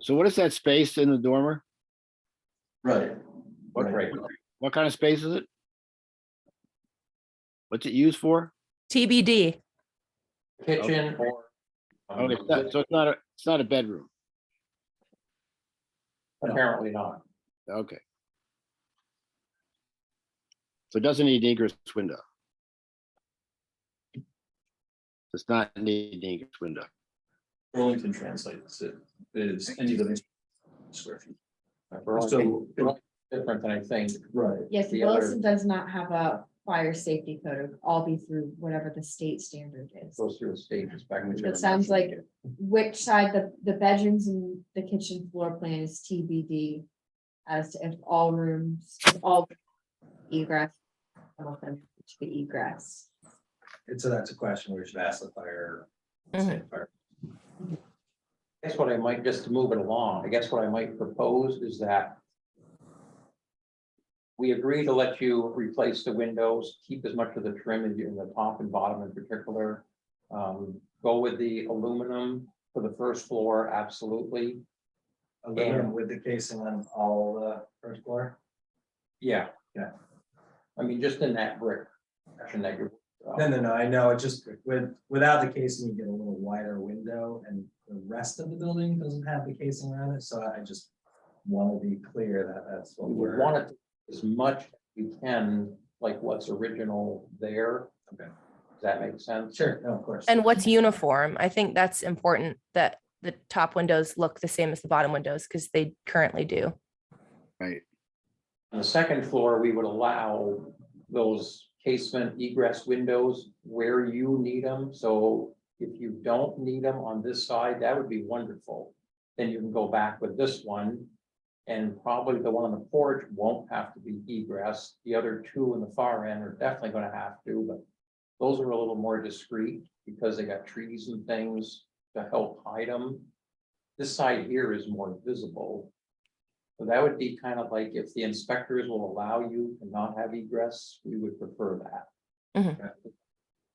So what is that space in the dormer? Right. right. What kind of space is it? What's it used for? TBD. Kitchen or. Okay, so it's not a bedroom. Apparently not. Okay. So it doesn't need an egress window. It's not need an egress window. Burlington translates it is any living square feet. So different than I think. Right. Yes, The other- Williston does not have a fire safety code. It would all be through whatever the state standard is. Goes through a stage inspection. It sounds like which side the bedrooms and the kitchen floor plan is TBD. As to if all rooms, if all egress. Some of them to be egress. so that's a question we should ask the fire. Mhm. fire. I guess what I might, just to move it along, I guess what I might propose is that we agree to let you replace the windows, keep as much of the trim as you in the top and bottom in particular. go with the aluminum for the first floor, absolutely. Aluminum with the casing on all the first floor. Yeah. Yeah. I mean, just in that brick section that you're. No, I know, it just without the casing, you get a little wider window and the rest of the building doesn't have the casing around it, so I just want to be clear that that's what We would we're. want it as much as we can, like what's original there. Okay. Does that make sense? Sure, no, of course. And what's uniform? I think that's important that the top windows look the same as the bottom windows because they currently do. Right. On the second floor, we would allow those casement egress windows where you need them. So if you don't need them on this side, that would be wonderful. Then you can go back with this one. And probably the one on the porch won't have to be egress. The other two in the far end are definitely gonna have to, but those are a little more discreet because they got trees and things to help hide them. This side here is more visible. So that would be kind of like if the inspectors will allow you to not have egress, we would prefer that. Mhm.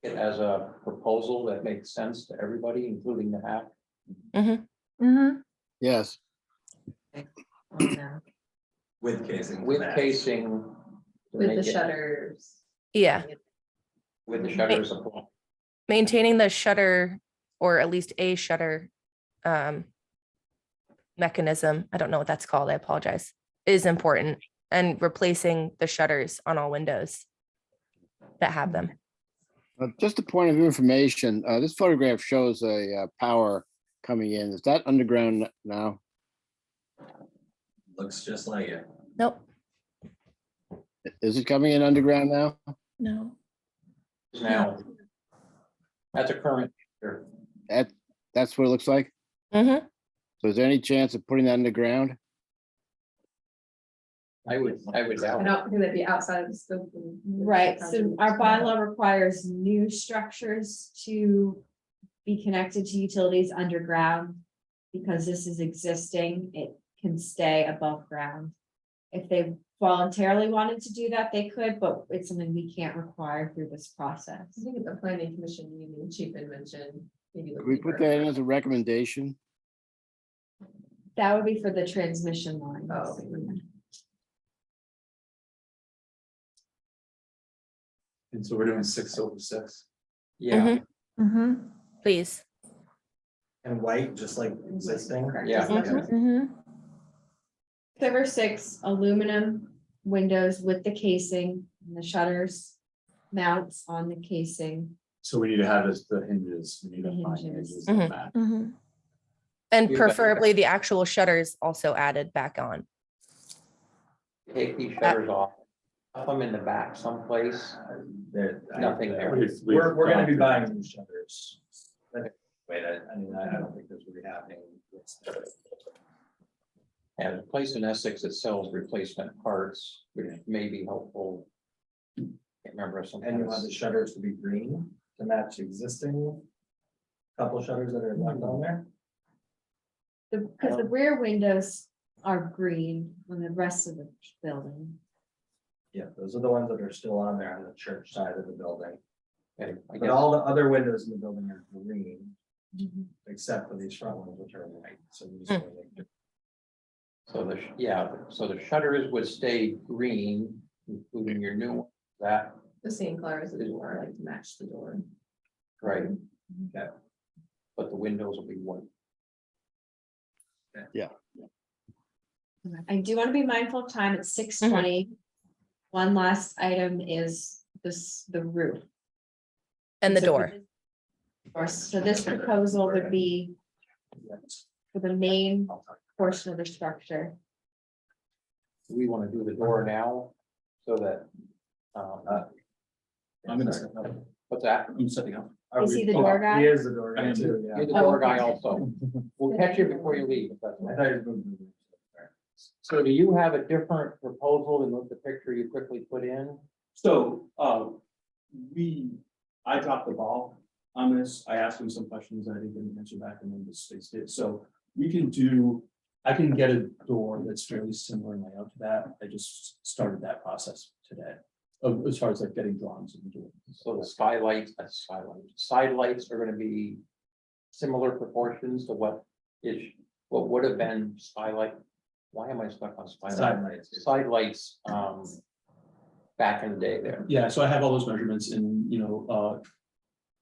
It as a proposal that makes sense to everybody, including the HAAC. Mm-hmm. Yes, With casing. With casing. to With the make it- shutters. Yeah. With the shutters applied. Maintaining the shutter or at least a shutter mechanism, I don't know what that's called, I apologize, is important, and replacing the shutters on all windows that have them. just a point of information, this photograph shows a power coming in. Is that underground now? Looks just like it. Nope. Is it coming in underground now? No. Now. That's a current. That's what it looks like? Mm-hmm. So is there any chance of putting that underground? I would I doubt. don't think that'd be outside of the scope. of- Right, so our bylaw requires new structures to be connected to utilities underground. Because this is existing, it can stay above ground. If they voluntarily wanted to do that, they could, but it's something we can't require through this process. I think at the planning commission meeting, Chief had mentioned. Maybe Could we put that in as a recommendation? That would be for the transmission lines. Oh. And so we're doing 6 over 6. Yeah, Mm-hmm. Please. And white, just like existing. Yeah. Mm-hmm. 6 aluminum windows with the casing and the shutters mounts on the casing. So we need to have this, the hinges, we need to The find hinges. hinges Mhm. on that. Mm-hmm. And Yeah, but- preferably the actual shutters also added back on. take these shutters off, put them in the back someplace. Nothing there. We're gonna be buying new shutters. Wait, I mean, I don't think this will be happening. And a place in Essex that sells replacement parts, which may be helpful. Can't remember And you want the sometimes. shutters to be green to match existing couple shutters that are left on there. Because the rear windows are green on the rest of the building. Yeah, those are the ones that are still on there on the church side of the building. Okay, I But guess- all the other windows in the building are green, except for these front ones, which are white. So you just wanna make So so the shutters would stay green, including your new one, that, The same color as the door, like to match the door. right? Okay. But the windows will be white. I do want to be mindful of time. It's 6:20. One last item is the roof. And the So door. So this proposal would be for the main portion of the structure. Do we want to do the door now? So that, I'm gonna set up. what's that? I'm setting up. Are Is we- he the door guy? He is the door guy too, yeah. You're the Oh, door guy okay. also. We'll catch you before you leave. if that's all I right. thought he was moving. So do you have a different proposal than the picture you quickly put in? So, I dropped the ball on this. I asked him some questions that he didn't answer back and then just fixed it. So I can get a door that's fairly similar in layout to that. I just started that process today. As far as like getting drawings of the door. So the side lights are gonna be similar proportions to what would have been skylight. Why am I stuck on skylight? Sidelights. Sidelights, back in the day there. Yeah, so I have all those measurements and,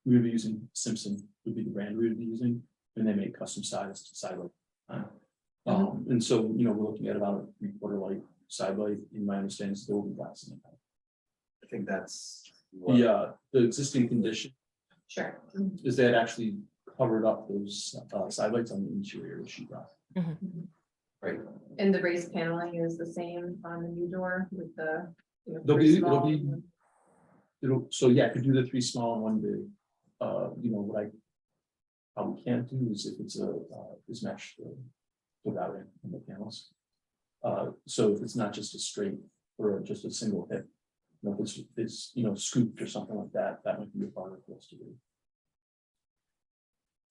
we would be using Simpson would be the brand we would be using, and they make custom sized sidelight. And so, we're looking at about a 3/4 light sidelight, in my understanding, is there will be glass in it. I think that's. what- The existing condition Sure. is they had actually covered up those sidelights on the interior of the sheetrock. Right. And the raised paneling is the same on the new door with the. There'll three be, small- so yeah, I could do the 3 small and 1 big. What I probably can't do is if it's is mesh without it in the panels. So if it's not just a straight or just a single hip, if it's scooped or something like that, that might be a part for us to do.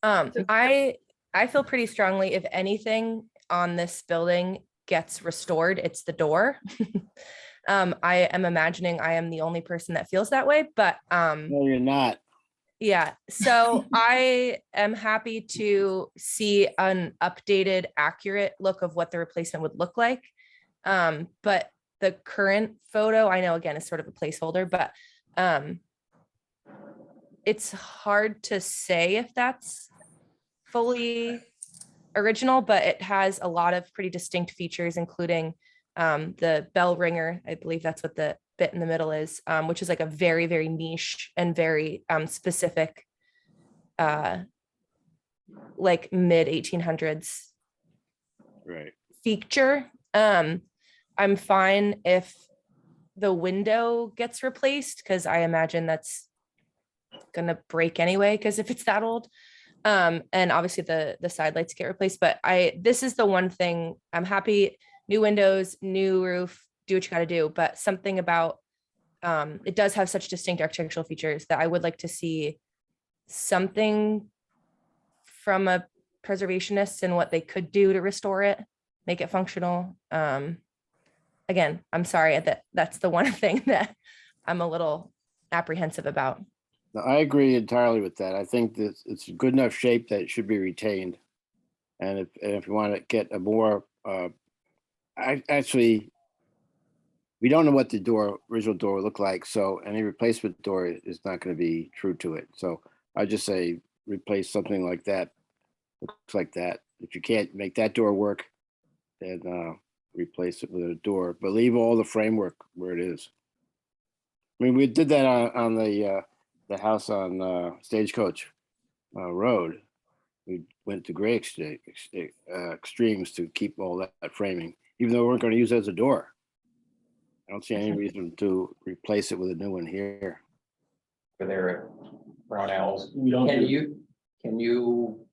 I feel pretty strongly, if anything on this building gets restored, it's the door. I am imagining I am the only person that feels that way, but No, you're not. yeah, so I am happy to see an updated, accurate look of what the replacement would look like. But the current photo, I know again, is sort of a placeholder, but it's hard to say if that's fully original, but it has a lot of pretty distinct features, including the bell ringer. I believe that's what the bit in the middle is, which is like a very, very niche and very specific, like mid 1800s Right. feature. I'm fine if the window gets replaced, because I imagine that's gonna break anyway, because if it's that old. And obviously the side lights get replaced, but this is the one thing I'm happy. New windows, new roof, do what you got to do, but something about it does have such distinct architectural features that I would like to see something from a preservationist and what they could do to restore it, make it functional. Again, I'm sorry that that's the one thing that I'm a little apprehensive about. No, I agree entirely with that. I think that it's a good enough shape that it should be retained. And if you want to get a more, we don't know what the original door will look like. So any replacement door is not going to be true to it. So I just say replace something like that. Looks like that. If you can't make that door work, then replace it with a door, but leave all the framework where it is. I mean, we did that on the house on Stagecoach Road. We went to great extremes to keep all that framing, even though we weren't going to use it as a door. I don't see any reason to replace it with a new one here. For their Brownells. We don't do- Can you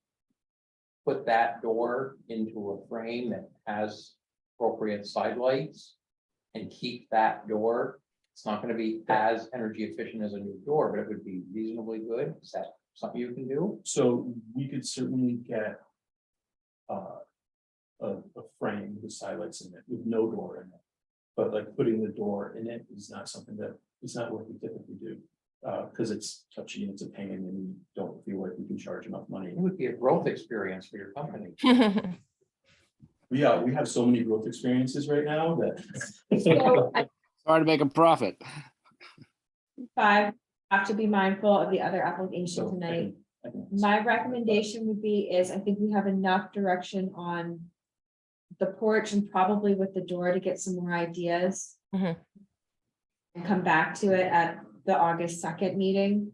put that door into a frame that has appropriate side lights and keep that door? It's not going to be as energy efficient as a new door, but it would be reasonably good. Is that something you can do? So we could certainly get a frame with sidelights in it with no door in it. But like putting the door in it is not something that, it's not what we typically do. Because it's touchy and it's a pain and we don't feel like we can charge enough money. It would be a growth experience for your company. We have so many growth experiences right now that. So It's hard to make a profit. 5, have to be mindful of the other application So I tonight. can- My recommendation would be I think we have enough direction on the porch and probably with the door to get some more ideas. Mhm. And come back to it at the August 2nd meeting.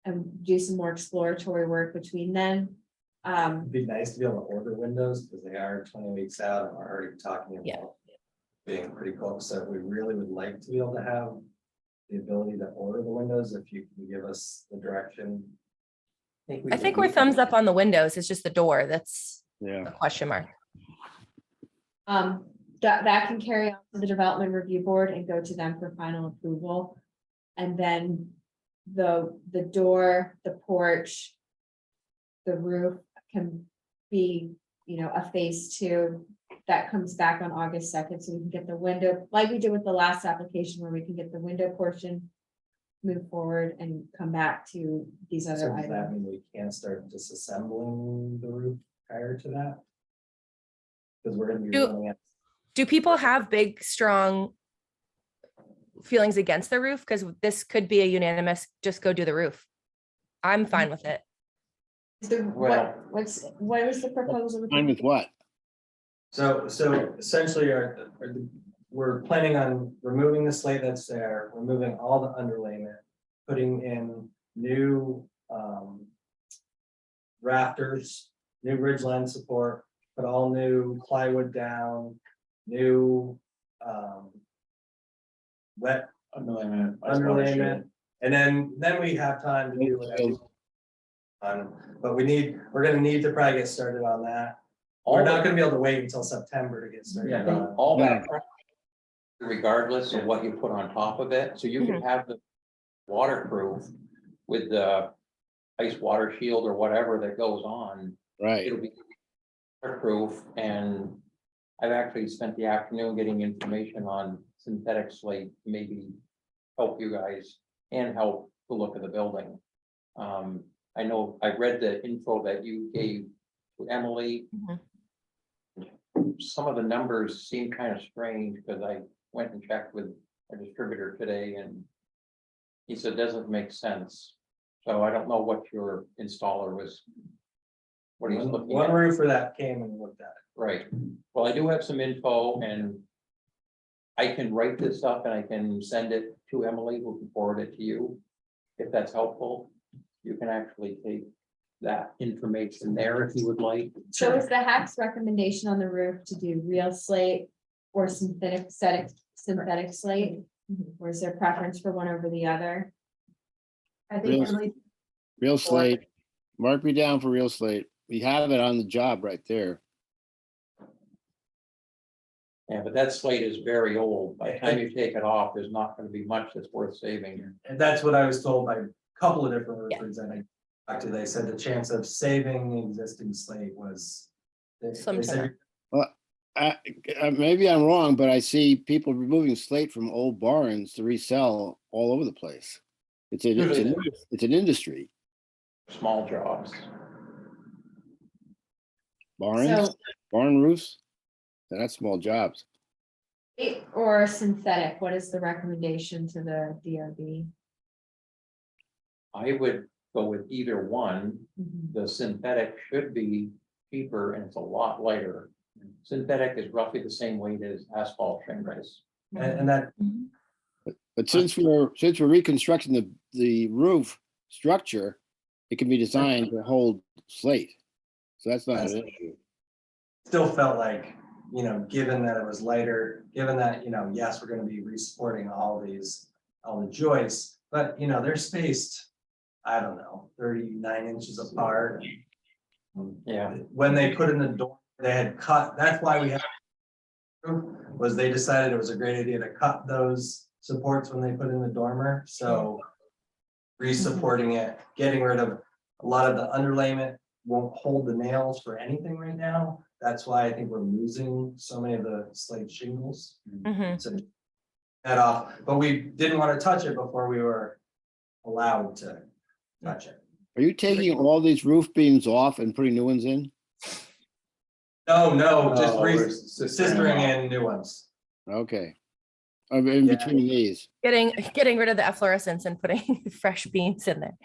And do some more exploratory work between then. It'd be nice to be able to order windows because they are 20 weeks out and we're already talking Yeah. about being pretty close. So we really would like to be able to have the ability to order the windows if you can give us the direction. I think we're thumbs up on the windows. It's just the door that's Yeah. a question mark. That can carry on to the development review board and go to them for final approval. And then the door, the porch, the roof can be, a phase 2 that comes back on August 2nd, so we can get the window, like we did with the last application where we can get the window portion move forward and come back to these So other does that items. mean we can't start disassembling the roof prior to that? Because we're gonna be Do- running it. Do people have big, strong feelings against the roof? Because this could be a unanimous, just go do the roof. I'm fine with it. Is the, Well- what was the proposal? with the- Fine with what? So essentially we're planning on removing the slate that's there, removing all the underlayment, putting in new rafters, new ridge line support, put all new plywood down, new wet Underlayment. ice water shield. underlayment. And then we have time to do whatever. But we're gonna need to probably get started on that. We're not gonna be able to wait until September to get started. Yeah, on it. all that, regardless of what you put on top of it, so you can have the waterproof with the ice water shield or whatever that goes on, Right. it'll be waterproof, and I've actually spent the afternoon getting information on synthetic slate, maybe help you guys and help the look of the building. I know I read the info that you gave to Emily. Some of the numbers seem kind of strange, because I went and checked with a distributor today, and he said, doesn't make sense. So I don't know what your installer was. What he's looking One at, roofer that came and looked at it. right? Well, I do have some info, and I can write this up and I can send it to Emily, who can forward it to you. If that's helpful, you can actually take that information there if you would like. So is the HAAC's recommendation on the roof to do real slate or synthetic slate? Or is there preference for one over the other? I think Real- Emily, Real slate. Mark me down for real slate. We have it on the job right there. Yeah, but that slate is very old. By the time you take it off, there's not gonna be much that's worth saving. And that's what I was told by a couple of different Yeah. roofers that I talked to. They said the chance of saving the existing slate was. Slim They to said, Maybe I'm wrong, but I see people removing slate from old barns to resell all over the place. It's an industry. Small jobs. Barns, So, barn roofs, they're not small jobs. or synthetic, what is the recommendation to the DRB? I would go with either one. The synthetic should be cheaper and it's a lot lighter. Synthetic is roughly the same weight as asphalt shingles. and that, But since we're reconstructing the roof structure, it can be designed to hold slate. So that's not an issue. still felt like, given that it was lighter, given that, yes, we're gonna be re-supporting all the joists, but, they're spaced, I don't know, 39 inches apart. Yeah, When they put in the door, they had cut, that's why we had. Was they decided it was a great idea to cut those supports when they put in the dormer, so. Re-supporting it, getting rid of a lot of the underlayment, won't hold the nails for anything right now. That's why I think we're losing so many of the slate shingles. Mhm. So that off, but we didn't want to touch it before we were allowed to touch it. Are you taking all these roof beams off and putting new ones in? No, just Oh, we're sistering sistering them in new ones. Okay. In Yeah. between these. Getting rid of the efflorescence and putting fresh beans in there.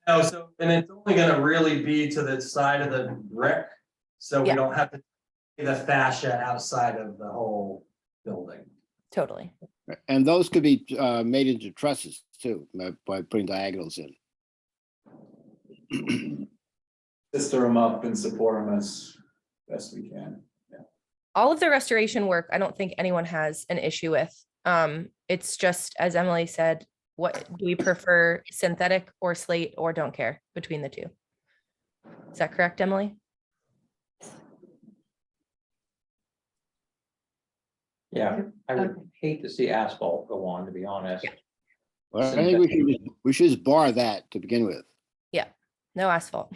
No, so, and it's only gonna really be to the side of the brick, so we Yeah. don't have to. See the fascia outside of the whole building. Totally. And those could be made into trusses too, by putting diagonals in. Sister them up and support them as best we can. All of the restoration work, I don't think anyone has an issue with. It's just, as Emily said, what do we prefer, synthetic or slate, or don't care between the two? Is that correct, Emily? yeah, I would Okay. hate to see asphalt go on, to be honest. Well, I think we should just bar that to begin with. No asphalt.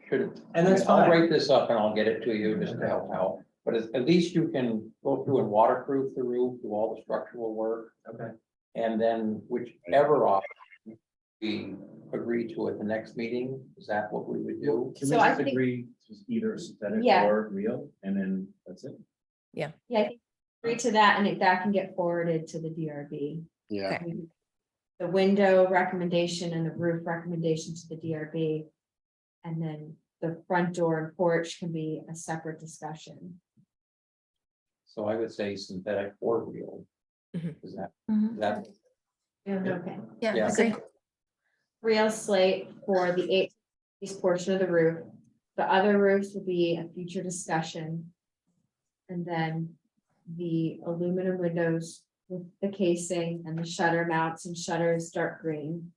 Should, And that's I'll fine. write this up and I'll get it to you just to help out. But at least you can go through and waterproof the roof, do all the structural work, Okay. and then whichever option we agree to at the next meeting, is that what we would do? Can we So I just think- agree to either synthetic Yeah. or real, and then that's it? Yeah, I think agree to that and that can get forwarded to the DRB. Yeah, Okay. The window recommendation and the roof recommendation to the DRB. And then the front door and porch can be a separate discussion. So I would say synthetic or real. Mhm. Is that, Mhm. that, Okay. Yeah, Yeah. agree. Real slate for the eight-piece portion of the roof. The other roofs will be a future discussion. And then the aluminum windows with the casing and the shutter mounts and shutters dark green.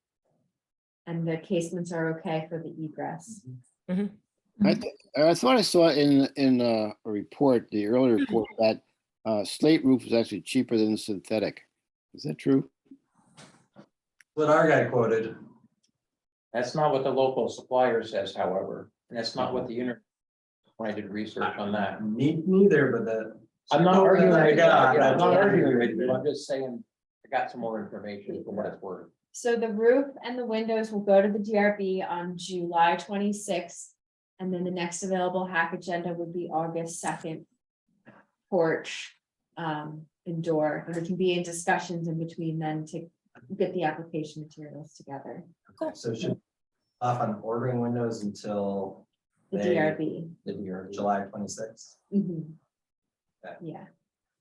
And the casements are okay for the egress. I thought I saw in a report, the earlier report, that slate roof is actually cheaper than synthetic. Is that true? What our guy quoted. that's not what the local supplier says, however, and that's not what the unit. When I did research on that. Neither, but the. I'm not arguing with you, Yeah, I'm not yeah. arguing with you, I'm just saying, I got some more information for what it's worth. So the roof and the windows will go to the DRB on July 26th. And then the next available HAAC agenda would be August 2nd. Porch, and door, and we can be in discussions in between then to get the application materials together. Okay, so should off on ordering windows until The They- DRB. The DRB. July 26th. Mhm. Okay. Yeah,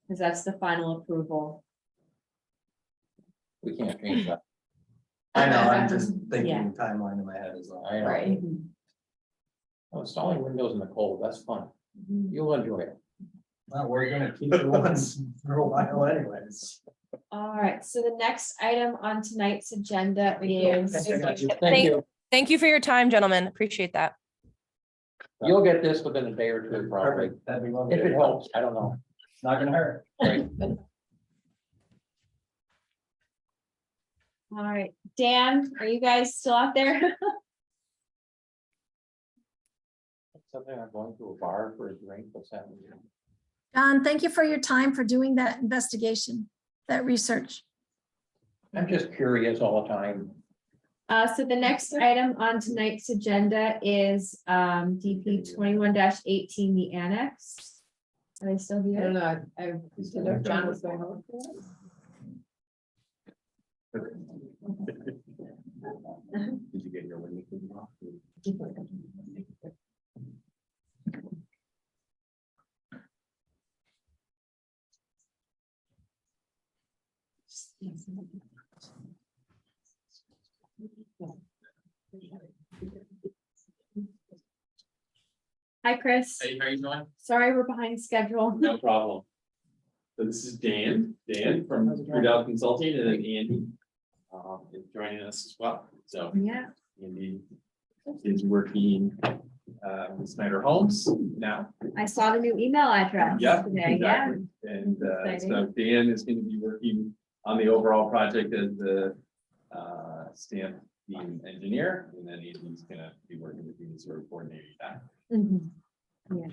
because that's the final approval. We can't change that. I know, I'm just Yeah. thinking timeline in my head as well. I know. Right. Oh, installing windows in the cold, that's fun, Mhm. you'll enjoy it. Well, we're gonna keep the ones for a while anyways. All right, so the next item on tonight's agenda is. Thank you, Thank you for your time, gentlemen. Appreciate that. you'll get this within a day or two, probably, Perfect, that'd be if wonderful. it helps, I don't know. Not gonna hurt. Right. All right, Dan, are you guys still out there? Something I'm going to a bar for a drink, what's happening? Don, thank you for your time for doing that investigation, that research. I'm just curious all the time. So the next item on tonight's agenda is DP 21-18, the annex. Are they still I don't here? know, I didn't know if John was going home. Did you get your window cleaned off? Hi, Chris. Hey, how you doing? Sorry, we're behind schedule. No problem. So this is Dan from Trudell Consulting, and then Andy is joining us as well. So Yeah, Andy is working with Snyder Homes now. I saw the new email address Yep, today, yeah. exactly. And so Exciting. Dan is going to be working on the overall project as the stamp team engineer, and then Andy's gonna be working with me sort of coordinating that. Mhm. Yeah.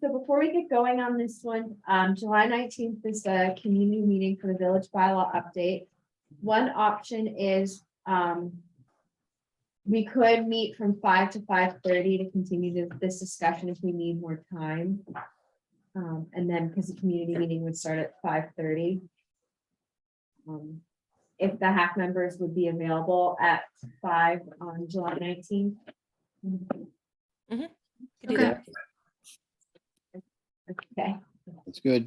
So before we get going on this one, July 19th is the community meeting for the village bylaw update. One option is, we could meet from 5 to 5:30 to continue this discussion if we need more time. And then because the community meeting would start at 5:30. If the HAAC members would be available at 5 on July 19th. Could do Okay. that. Okay, That's good.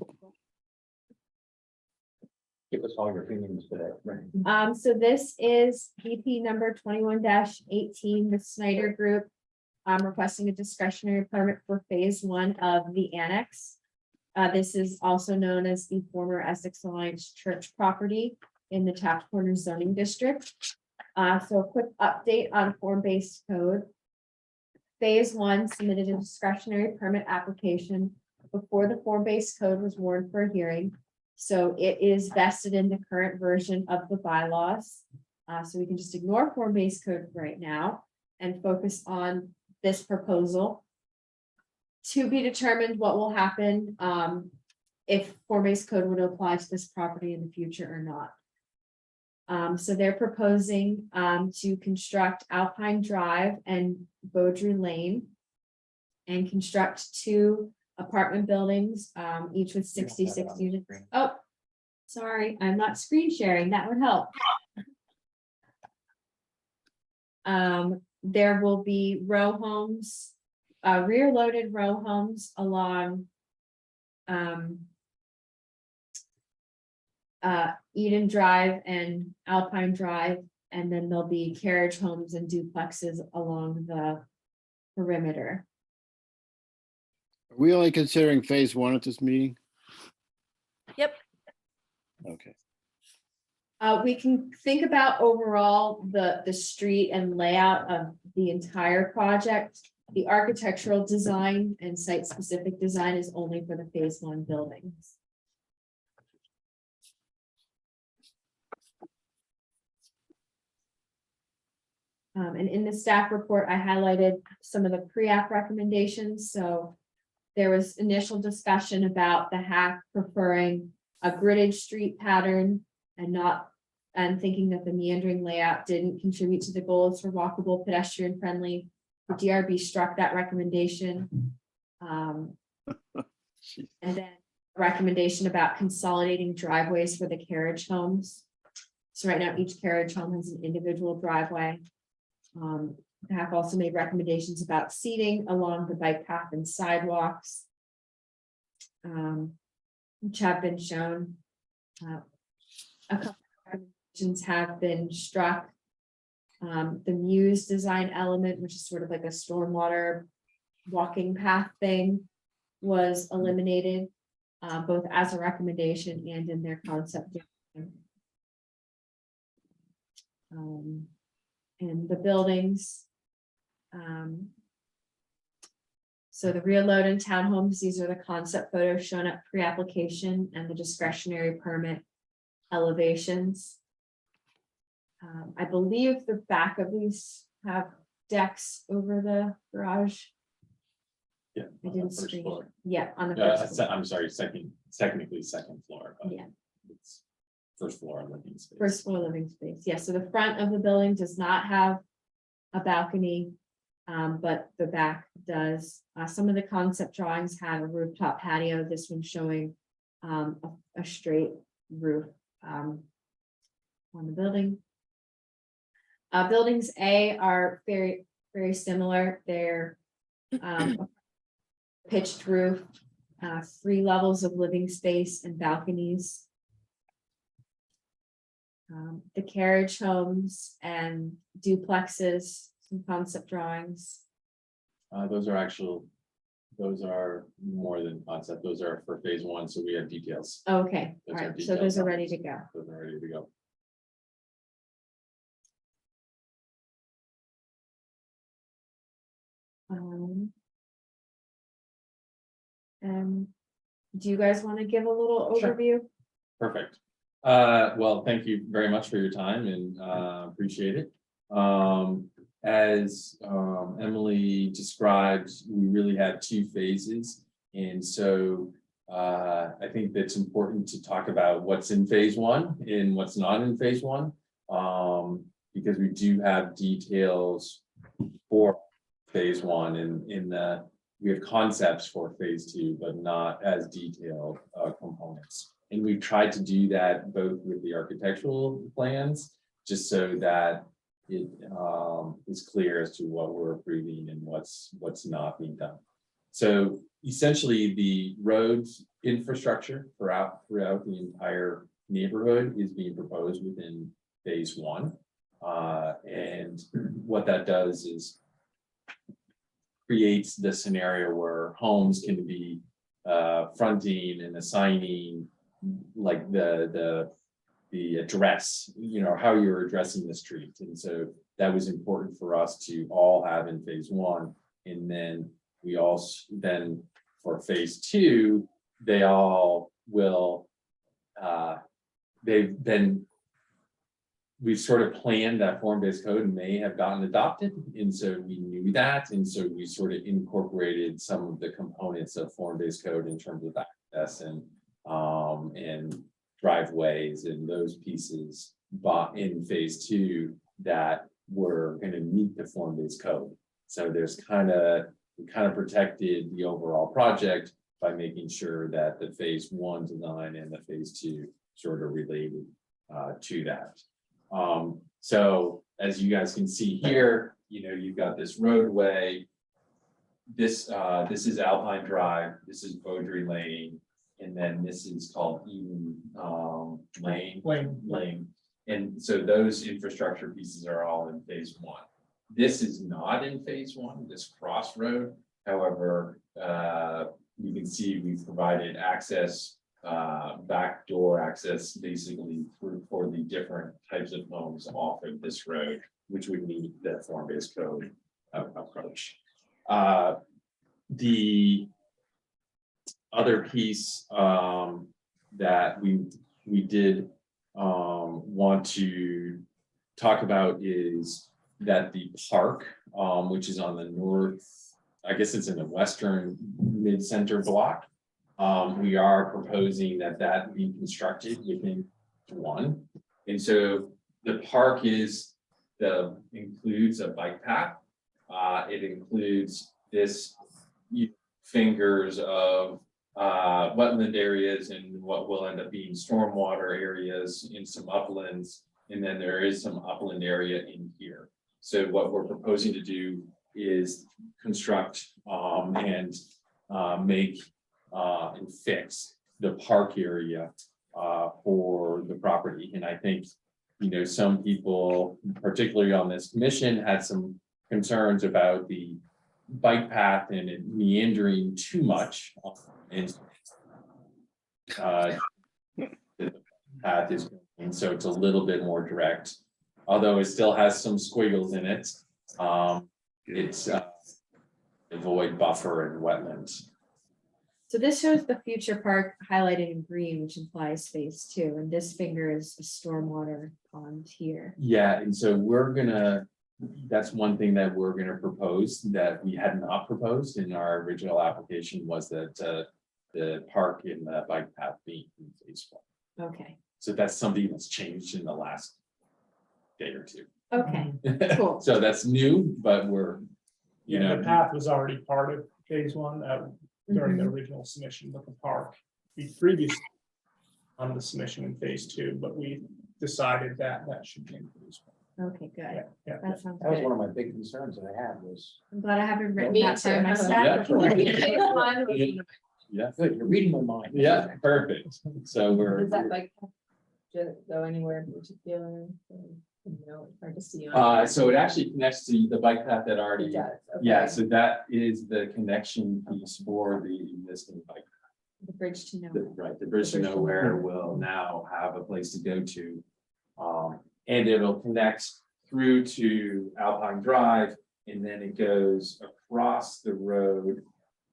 Give us all your opinions today. Right. so this is VP number 21-18, the Snyder Group. Requesting a discretionary permit for phase 1 of the annex. This is also known as the former Essex Alliance Church property in the Taft Corner zoning district. So a quick update on form-based code. Phase 1 submitted a discretionary permit application before the form-based code was warned for a hearing. So it is vested in the current version of the bylaws. So we can just ignore form-based code right now and focus on this proposal. To be determined what will happen, if form-based code would apply to this property in the future or not. So they're proposing, to construct Alpine Drive and Beaudry Lane. And construct 2 apartment buildings, each with 66 units. Oh, sorry, I'm not screen sharing. That would help. There will be row homes, rear-loaded row homes along Eden Drive and Alpine Drive, and then there'll be carriage homes and duplexes along the perimeter. Are we only considering phase 1 at this meeting? Yep. Okay. We can think about overall the street and layout of the entire project. The architectural design and site-specific design is only for the phase 1 buildings. And in the staff report, I highlighted some of the pre-app recommendations. So there was initial discussion about the HAAC preferring a gridded street pattern and thinking that the meandering layout didn't contribute to the goals for walkable, pedestrian friendly. The DRB struck that recommendation. And then recommendation about consolidating driveways for the carriage homes. So right now, each carriage home has an individual driveway. The HAAC also made recommendations about seating along the bike path and sidewalks, which have been shown. A couple of recommendations have been struck. The Muse design element, which is sort of like a stormwater walking path thing, was eliminated, both as a recommendation and in their concept. And the buildings. So the rear load and townhomes, these are the concept photos shown at pre-application and the discretionary permit elevations. I believe the back of these have decks over the garage. Yeah. I on the didn't first screen. floor. Yeah, on the Yeah, first floor. I'm sorry, technically second floor. but Yeah. It's first floor living space. First floor living space, yes, so the front of the building does not have a balcony, but the back does. Some of the concept drawings have a rooftop patio, this one showing a straight roof on the building. Buildings A are very, very similar, they're pitched roof, 3 levels of living space and balconies. The carriage homes and duplexes, some concept drawings. Those are more than concept. Those are for phase 1, so we have details. Okay, all Those are right, so those are detailed ready plans. to go. Those are ready to go. And do you guys want to give a little Sure. overview? Perfect. Well, thank you very much for your time and appreciate it. As Emily described, we really have 2 phases. And so I think that's important to talk about what's in phase 1 and what's not in phase 1. Because we do have details for phase 1 and in that we have concepts for phase 2, but not as detailed components. And we've tried to do that both with the architectural plans, just so that it is clear as to what we're approving and what's not being done. So essentially, the roads infrastructure throughout the entire neighborhood is being proposed within phase 1. And what that does is creates the scenario where homes can be fronting and assigning like the address, how you're addressing the street. And so that was important for us to all have in phase 1. And then we also for phase 2, they all will we sort of planned that form-based code may have gotten adopted, and so we knew that, and so we sort of incorporated some of the components of form-based code in terms of access and driveways and those pieces, but in phase 2 that were going to meet the form-based code. So there's we kind of protected the overall project by making sure that the phase 1 design and the phase 2 sort of related to that. So as you guys can see here, you've got this roadway. This is Alpine Drive, this is Beaudry Lane, and then this is called Eden Lane. And so those infrastructure pieces are all in phase 1. This is not in phase 1, this crossroad. However, you can see we've provided access, backdoor access basically for the different types of homes off of this road, which would meet the form-based code approach. The other piece that we did want to talk about is that the park, which is on the north, I guess it's in the western mid-center block. We are proposing that be constructed within 1. And so the park includes a bike path. It includes this fingers of wetland areas and what will end up being stormwater areas in some uplands. And then there is some upland area in here. So what we're proposing to do is construct and make and fix the park area for the property. And I think, some people, particularly on this commission, had some concerns about the bike path and it meandering too much. And the path is, and so it's a little bit more direct, although it still has some squiggles in it. It's avoid buffer and wetlands. So this shows the future park highlighted in green, which implies phase 2, and this finger is a stormwater pond here. Yeah, and so that's one thing that we're gonna propose that we had not proposed in our original application, was that the park and the bike path being in phase 1. Okay, So that's something that's changed in the last day or 2. okay, cool. So that's new, but The path was already part of phase 1 during the Mhm. original submission, but the park, we previously on the submission in phase 2, but we decided that should be in phase 1. Okay, good. Yeah. That sounds That was good. one of my big concerns that I had was, I'm glad I haven't written Me that part of too. my Yeah. staff report. Yeah, good, you're reading my mind. yeah, perfect. So Does that like go anywhere in particular? It's hard to see so it actually connects to the bike path that It already, does, yeah, okay. so that is the connection piece for the existing bike. The bridge to nowhere. Right, the bridge to nowhere will now have a place to go to. And it'll connect through to Alpine Drive, and then it goes across the road.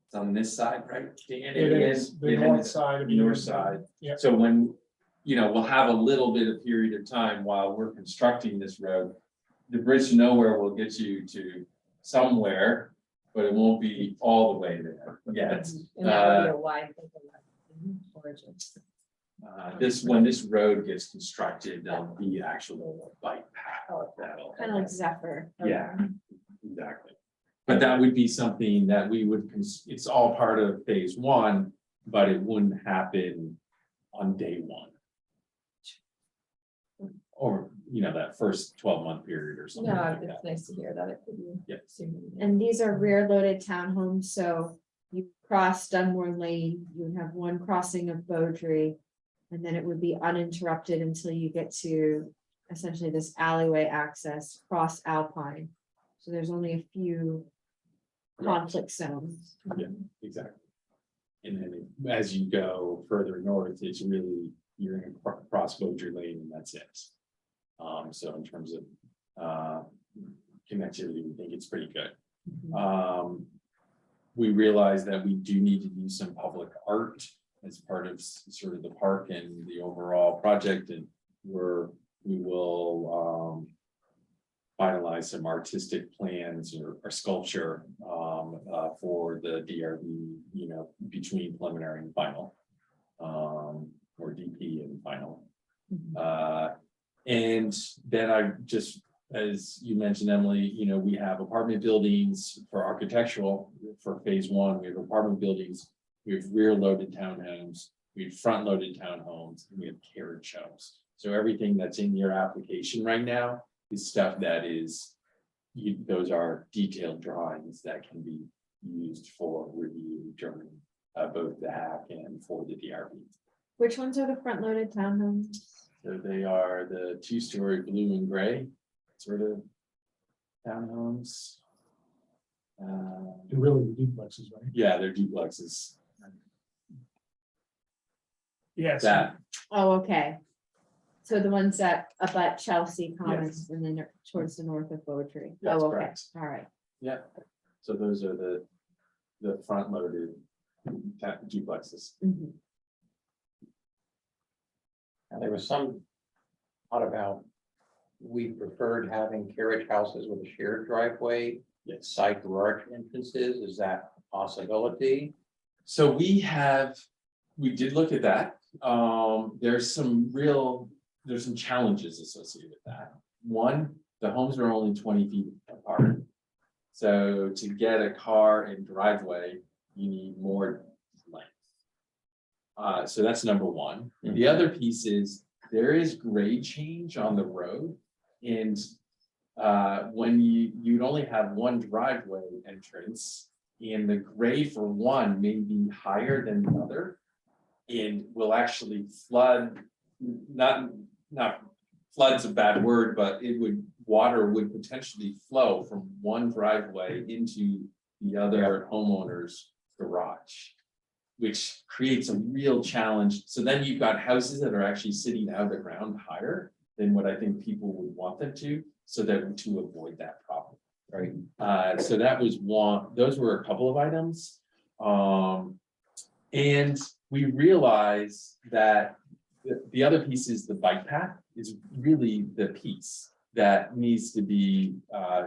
It's on this side, right, Dan? It is the north side of the North side. Yeah. So when, we'll have a little bit of period of time while we're constructing this road. The bridge to nowhere will get you to somewhere, but it won't be all the way there yet. And that would be a wide origin. When this road gets constructed, there'll be actual bike path. That'll. Kind of like Zephyr. Yeah, exactly. But that would be something that we would, it's all part of phase 1, but it wouldn't happen on day 1. Or, that first 12-month period or something No, like that. it's nice to hear that it could be. Yeah. sooner. And these are rear loaded townhomes, so you cross Dunmore Lane, you would have one crossing of Beaudry. And then it would be uninterrupted until you get to essentially this alleyway access cross Alpine. So there's only a few conflict zones. Yeah, exactly. And then as you go further north, it's really, you're in a cross Beaudry Lane and that's it. So in terms of connectivity, we think it's pretty good. We realize that we do need to do some public art as part of sort of the park and the overall project, and we will finalize some artistic plans or sculpture for the DRB, you know, between preliminary and final. Or DP and final. And then I just, as you mentioned, Emily, you know, we have apartment buildings for architectural for phase one, we have apartment buildings, we have rear loaded townhomes, we have front loaded townhomes, and we have carriage homes. So everything that's in your application right now is stuff that is, those are detailed drawings that can be used for review during both the HAAC and for the DRB. Which ones are the front loaded townhomes? So they are the 2-story blue and gray sort of townhomes. They're really the duplexes, right? Yeah, they're duplexes. Yes. That, Oh, okay. So the ones that abut Chelsea Commons and then towards the north of Bow Tree. That's Oh, okay, correct. all right. yeah, so those are the front loaded duplexes. Mhm. And there was some thought about, we preferred having carriage houses with a shared driveway, Yes. side garage entrances. Is that a possibility? So we did look at that. There's some challenges associated with that. One, the homes are only 20 feet apart. So to get a car and driveway, you need more length. So that's number one. The other piece is there is grade change on the road. And when you'd only have one driveway entrance, and the grade for one may be higher than the other, and will actually flood, not flood's a bad word, but water would potentially flow from one driveway into the other homeowner's garage, which creates a real challenge. So then you've got houses that are actually sitting out of the ground higher than what I think people would want them to avoid that problem. Right. So that was one, those were a couple of items. And we realized that the other piece is the bike path is really the piece that needs to be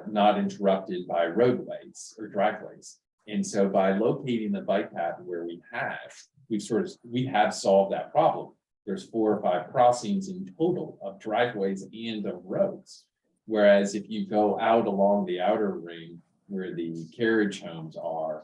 not interrupted by roadways or driveways. And so by locating the bike path where we have solved that problem. There's 4 or 5 crossings in total of driveways and of roads. Whereas if you go out along the outer ring where the carriage homes are,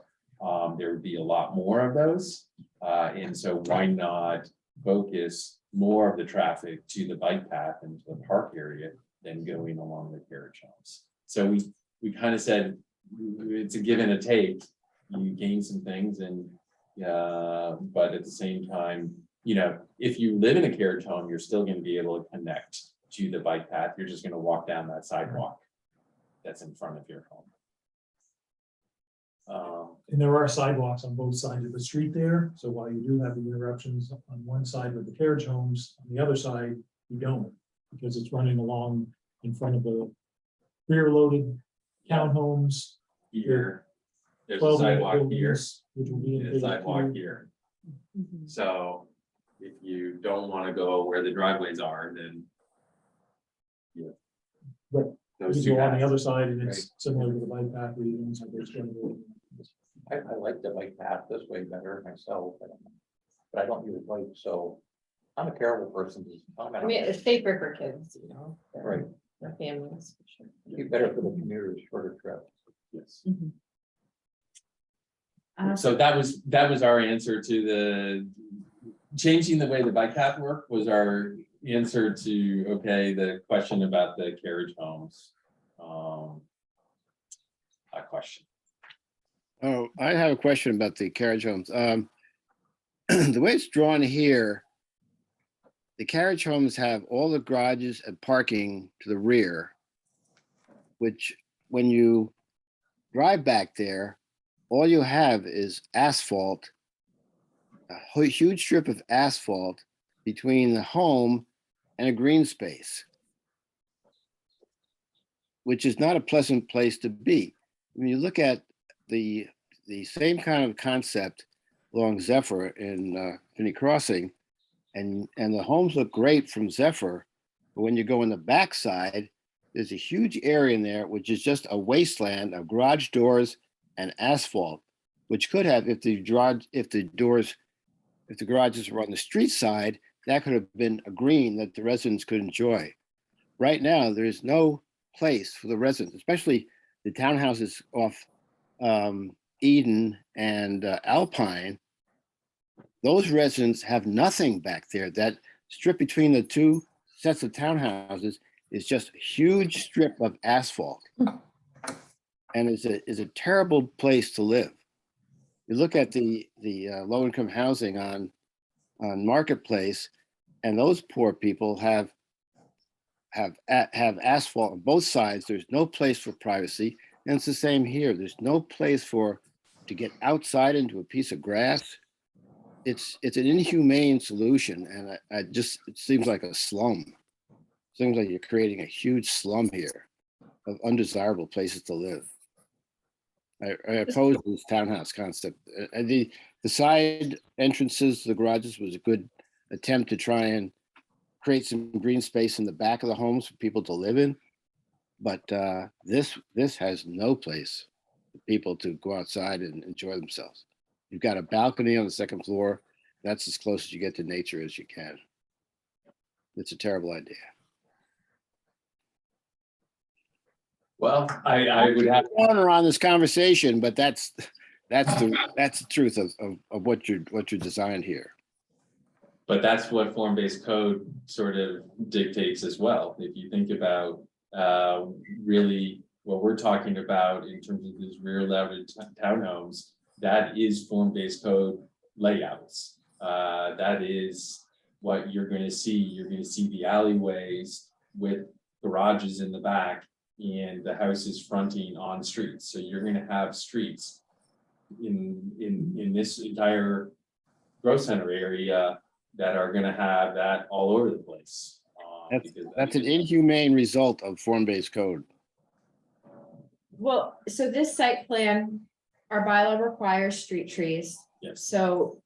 there would be a lot more of those. And so why not focus more of the traffic to the bike path and to the park area than going along the carriage homes? So we kind of said, it's a give and a take. You gain some things but at the same time, you know, if you live in a carriage home, you're still going to be able to connect to the bike path. You're just going to walk down that sidewalk that's in front of your home. And there are sidewalks on both sides of the street there, so while you do have the interruptions on one side with the carriage homes, on the other side, you don't. Because it's running along in front of the rear loaded townhomes. Here, there's a 12 sidewalk here, buildings, which will be in and a phase sidewalk 2. here. Mhm. So if you don't want to go where the driveways are, then But those you two go on the paths. other side and it's similar to the bike path where you don't have those kind of- I like the bike path this way better myself, but I don't use a bike, so I'm a terrible person to comment I on mean, it. it's safer for kids, you know. than Right. For families, for sure. It'd be better for the commuters, shorter trips. Yes. Mhm. So that was our answer to the changing the way the bike path worked was our answer to, okay, the question about the carriage homes. A question. Oh, I have a question about the carriage homes. The way it's drawn here, the carriage homes have all the garages and parking to the rear, which when you drive back there, all you have is asphalt, a huge strip of asphalt between the home and a green space, which is not a pleasant place to be. When you look at the same kind of concept along Zephyr in Finney Crossing, and the homes look great from Zephyr, but when you go on the backside, there's a huge area in there, which is just a wasteland of garage doors and asphalt, which could have, if the garages were on the street side, that could have been a green that the residents could enjoy. Right now, there's no place for the residents, especially the townhouses off Eden and Alpine. Those residents have nothing back there. That strip between the two sets of townhouses is just a huge strip of asphalt. And is a terrible place to live. You look at the low-income housing on Marketplace, and those poor people have asphalt on both sides. There's no place for privacy. And it's the same here. There's no place to get outside into a piece of grass. It's an inhumane solution, and it seems like a slum. Seems like you're creating a huge slum here of undesirable places to live. I oppose this townhouse concept. The side entrances to the garages was a good attempt to try and create some green space in the back of the homes for people to live in. But this has no place for people to go outside and enjoy themselves. You've got a balcony on the second floor. That's as close as you get to nature as you can. It's a terrible idea. Well, I would have. Corner on this conversation, but that's the truth of what you're designed here. But that's what form-based code sort of dictates as well. If you think about really what we're talking about in terms of these rear-loaded townhomes, that is form-based code layouts. That is what you're going to see. You're going to see the alleyways with garages in the back and the houses fronting on streets. So you're going to have streets in this entire growth center area that are going to have that all over the place. That's an inhumane result of form-based code. Well, so this site plan, our bylaw requires street trees. Yes. So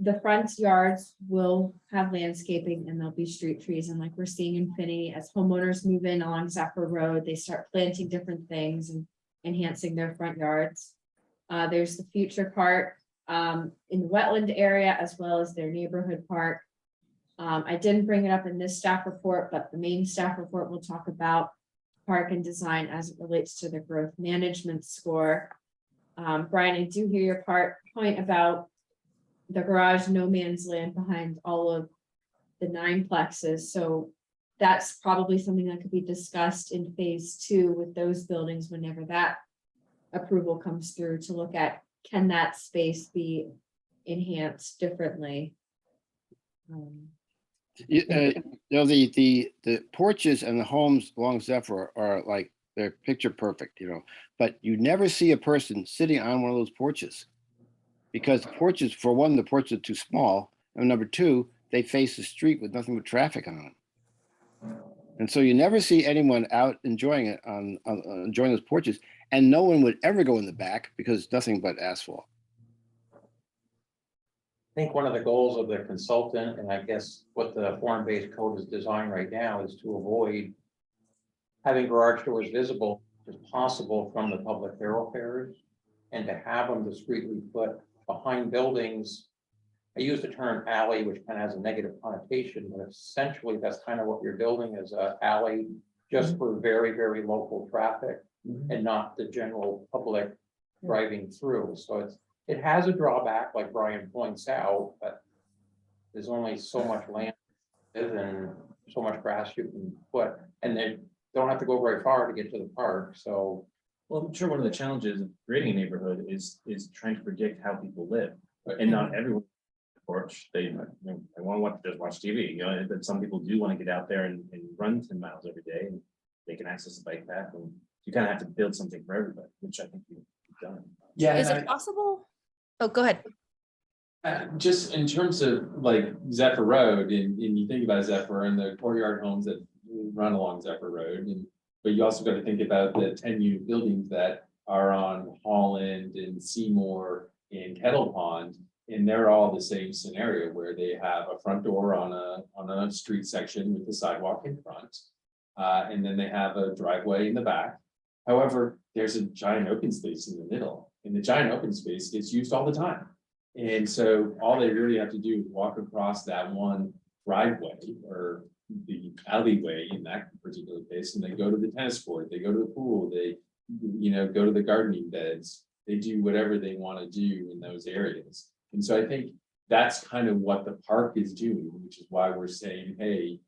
the front yards will have landscaping and there'll be street trees. And like we're seeing in Finney, as homeowners move in along Zephyr Road, they start planting different things and enhancing their front yards. There's the future part in the wetland area as well as their neighborhood park. I didn't bring it up in this staff report, but the main staff report will talk about park and design as it relates to the growth management score. Brian, I do hear your point about the garage no man's land behind all of the 9 plexes. So that's probably something that could be discussed in phase 2 with those buildings whenever that approval comes through, to look at, can that space be enhanced differently? The porches and the homes along Zephyr are like, they're picture perfect, but you never see a person sitting on one of those porches. Because the porches, for one, the porches are too small, and number 2, they face the street with nothing but traffic on them. And so you never see anyone out enjoying it enjoying those porches, and no one would ever go in the back because it's nothing but asphalt. I think one of the goals of the consultant, and I guess what the form-based code is designed right now, is to avoid having garage doors visible as possible from the public thoroughfares, and to have them discreetly put behind buildings. I use the term alley, which kind of has a negative connotation, but essentially that's kind of what you're building, is an alley just for very, very local traffic and not the general public driving through. So it has a drawback, like Brian points out, but there's only so much land and so much grass you can put, and they don't have to go very far to get to the park. So, Well, I'm sure one of the challenges of creating a neighborhood is trying to predict how people live, and not everyone. Porch, they want to just watch TV, but some people do want to get out there and run 10 miles every day, and they can access a bike path, and you kind of have to build something for everybody, which I think you've done. Yeah. Is it possible? Oh, go ahead. Just in terms of like Zephyr Road, and you think about Zephyr and the courtyard homes that run along Zephyr Road, but you also got to think about the 10-unit buildings that are on Holland and Seymour and Kettle Pond, and they're all the same scenario where they have a front door on a street section with the sidewalk in front. And then they have a driveway in the back. However, there's a giant open space in the middle, and the giant open space gets used all the time. And so all they really have to do is walk across that one driveway or the alleyway in that particular case, and they go to the tennis court, they go to the pool, they, go to the gardening beds. They do whatever they want to do in those areas. And so I think that's kind of what the park is doing, which is why we're saying, hey,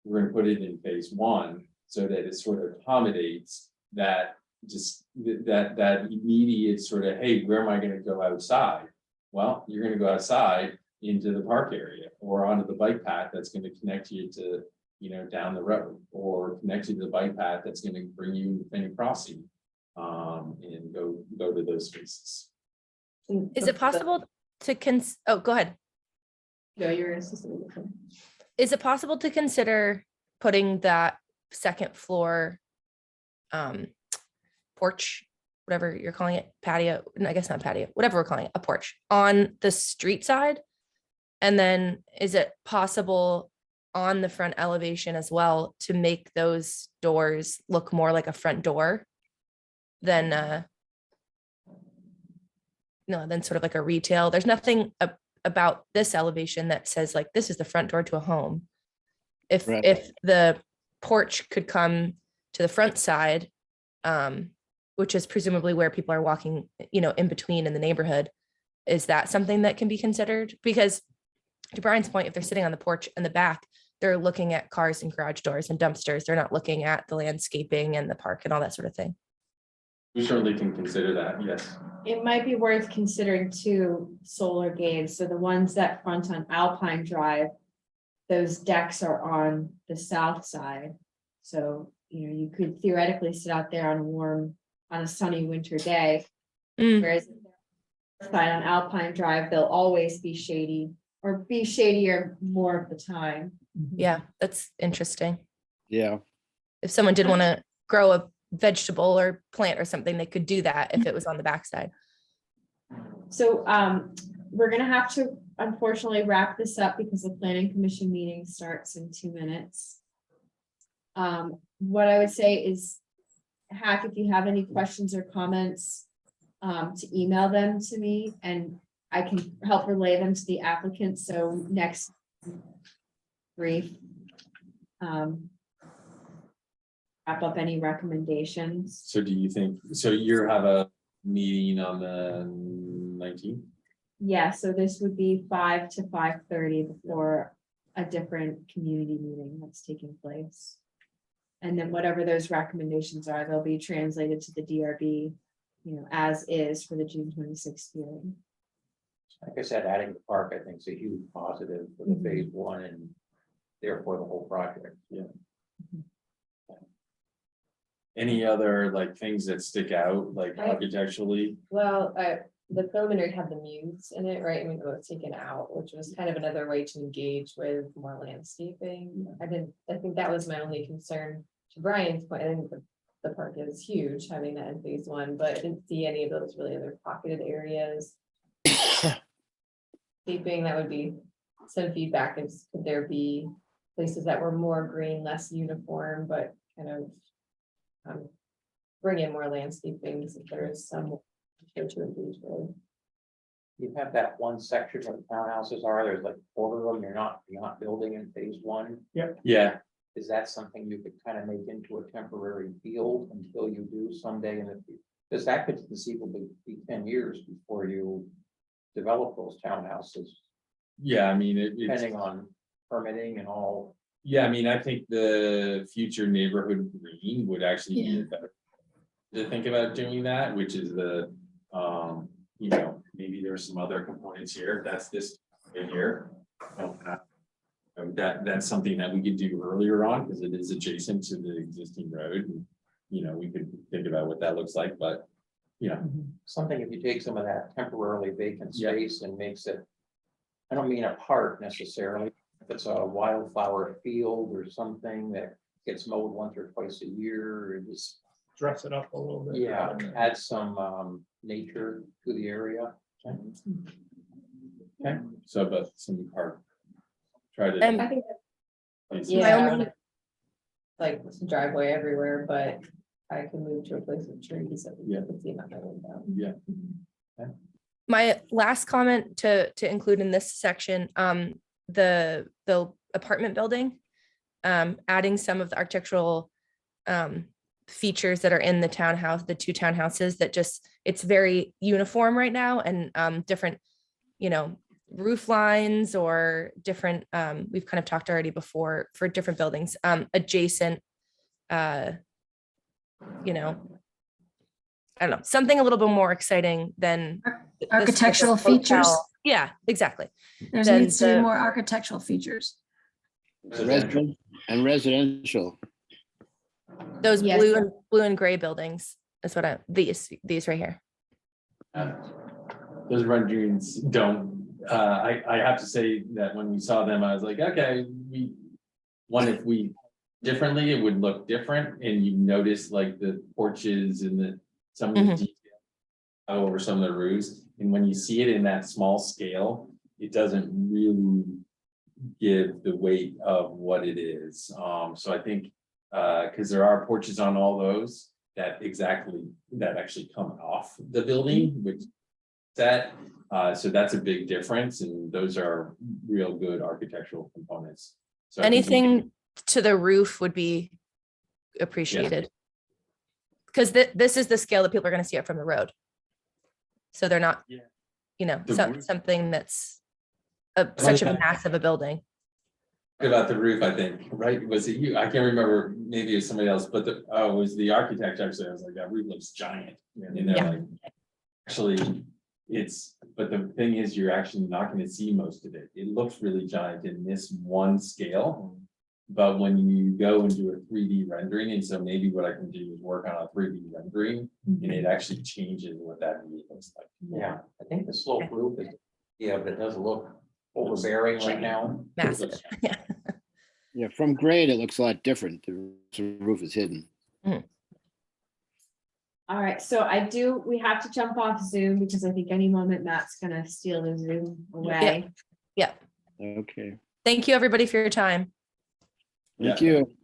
we're gonna put it in phase one so that it sort of accommodates that that immediate sort of, hey, where am I gonna go outside? Well, you're gonna go outside into the park area or onto the bike path that's gonna connect you to, down the road, or connect you to the bike path that's gonna bring you to Penny Crossing. And go to those spaces. Is it possible to oh, go ahead. No, you're assistant. Is it possible to consider putting that second floor porch, whatever you're calling it, patio, I guess not patio, whatever we're calling it, a porch on the street side? And then is it possible on the front elevation as well to make those doors look more like a front door than than sort of like a retail? There's nothing about this elevation that says like this is the front door to a home. If Right. if the porch could come to the front side, which is presumably where people are walking, in between in the neighborhood, is that something that can be considered? Because to Brian's point, if they're sitting on the porch in the back, they're looking at cars and garage doors and dumpsters. They're not looking at the landscaping and the park and all that sort of thing. We certainly can consider that, yes. It might be worth considering two solar gates. So the ones that front on Alpine Drive, those decks are on the south side. So, you could theoretically sit out there on a sunny winter day. Whereas side on Alpine Drive, they'll always be shady or be shadier more of the time. Yeah, that's interesting. Yeah, If someone did want to grow a vegetable or plant or something, they could do that if it was on the backside. So we're gonna have to unfortunately wrap this up because the planning commission meeting starts in 2 minutes. What I would say is, HAAC, if you have any questions or comments, to email them to me and I can help relay them to the applicant. So next brief. Wrap up any recommendations. So do you think, so you have a meeting on the 19th? Yeah, so this would be 5 to 5:30 before a different community meeting that's taking place. And then whatever those recommendations are, they'll be translated to the DRB, as is for the June 26th hearing. Like I said, adding the park, I think is a huge positive for the phase one and therefore the whole project. Yeah. Any other like things that stick out, like architecturally? Well, the preliminary had the muse in it, right? I mean, it was taken out, which was kind of another way to engage with more landscaping. I think that was my only concern. To Brian's point, I think the park is huge, having that in phase one, but I didn't see any of those really other pocketed areas. Sleeping, that would be some feedback. Could there be places that were more green, less uniform, but kind of bring in more landscaping if there is some to engage with. You have that one section where the townhouses are, there's like 4 of them, you're not building in phase one. Yeah, Is that something you could kind of make into a temporary field until you do someday in the future? Because that could conceivably be 10 years before you develop those townhouses, yeah, I mean, it's, depending on permitting and all. yeah, I mean, I think the future neighborhood green would actually be better to think about doing that, which is the, maybe there's some other components here, that's this in here. That's something that we could do earlier on, because it is adjacent to the existing road, and, we could think about what that looks like, but, Something if you take some of that temporarily vacant Yeah. space and makes it, I don't mean a park necessarily, if it's a wildflower field or something that gets mowed once or twice a year, or just, Dress it up a little bit. yeah, add some nature to the area. okay, so, but some part. Try to. And I think place Yeah. my only, like driveway everywhere, but I can move to a place with trees that we Yeah. can see out my window. Yeah. My last comment to include in this section, the apartment building, adding some of the architectural features that are in the townhouse, the 2 townhouses that just, it's very uniform right now, and different, roof lines or different, we've kind of talked already before for different buildings, adjacent, I don't know, something a little bit more exciting than this- Architectural this hotel. features. Yeah, exactly. There Then needs to be the- more architectural features. Residential and residential. Those Yes. blue and gray buildings is what these right here. Those renderings don't, I have to say that when we saw them, I was like, okay, if we differently, it would look different, and you notice like the porches and some of the Mhm. detail over some of the roofs, and when you see it in that small scale, it doesn't really give the weight of what it is. So I think, because there are porches on all those that actually come off the building, which so that's a big difference, and those are real good architectural components. So I think Anything to the roof would be appreciated. Because this is the scale that people are going to see it from the road. So they're not, Yeah. The roof- something that's such a massive a building. about the roof, I think, right? Was it you? I can't remember, maybe it was somebody else, but it was the architect actually. I was like, that roof looks giant. And they're Yeah. like, actually, but the thing is, you're actually not gonna see most of it. It looks really giant in this one scale. But when you go and do a 3D rendering, and so maybe what I can do is work on a 3D rendering, and it actually changes what that really looks like. Yeah, I think the slope roof is, but it does look overbearing right now. Massive. Yeah. Yeah, from grade, it looks a lot different. The roof is hidden. All right, so we have to jump off Zoom because I think any moment Matt's gonna steal the Zoom away. Okay, Thank you, everybody, for your time. thank Yeah. you.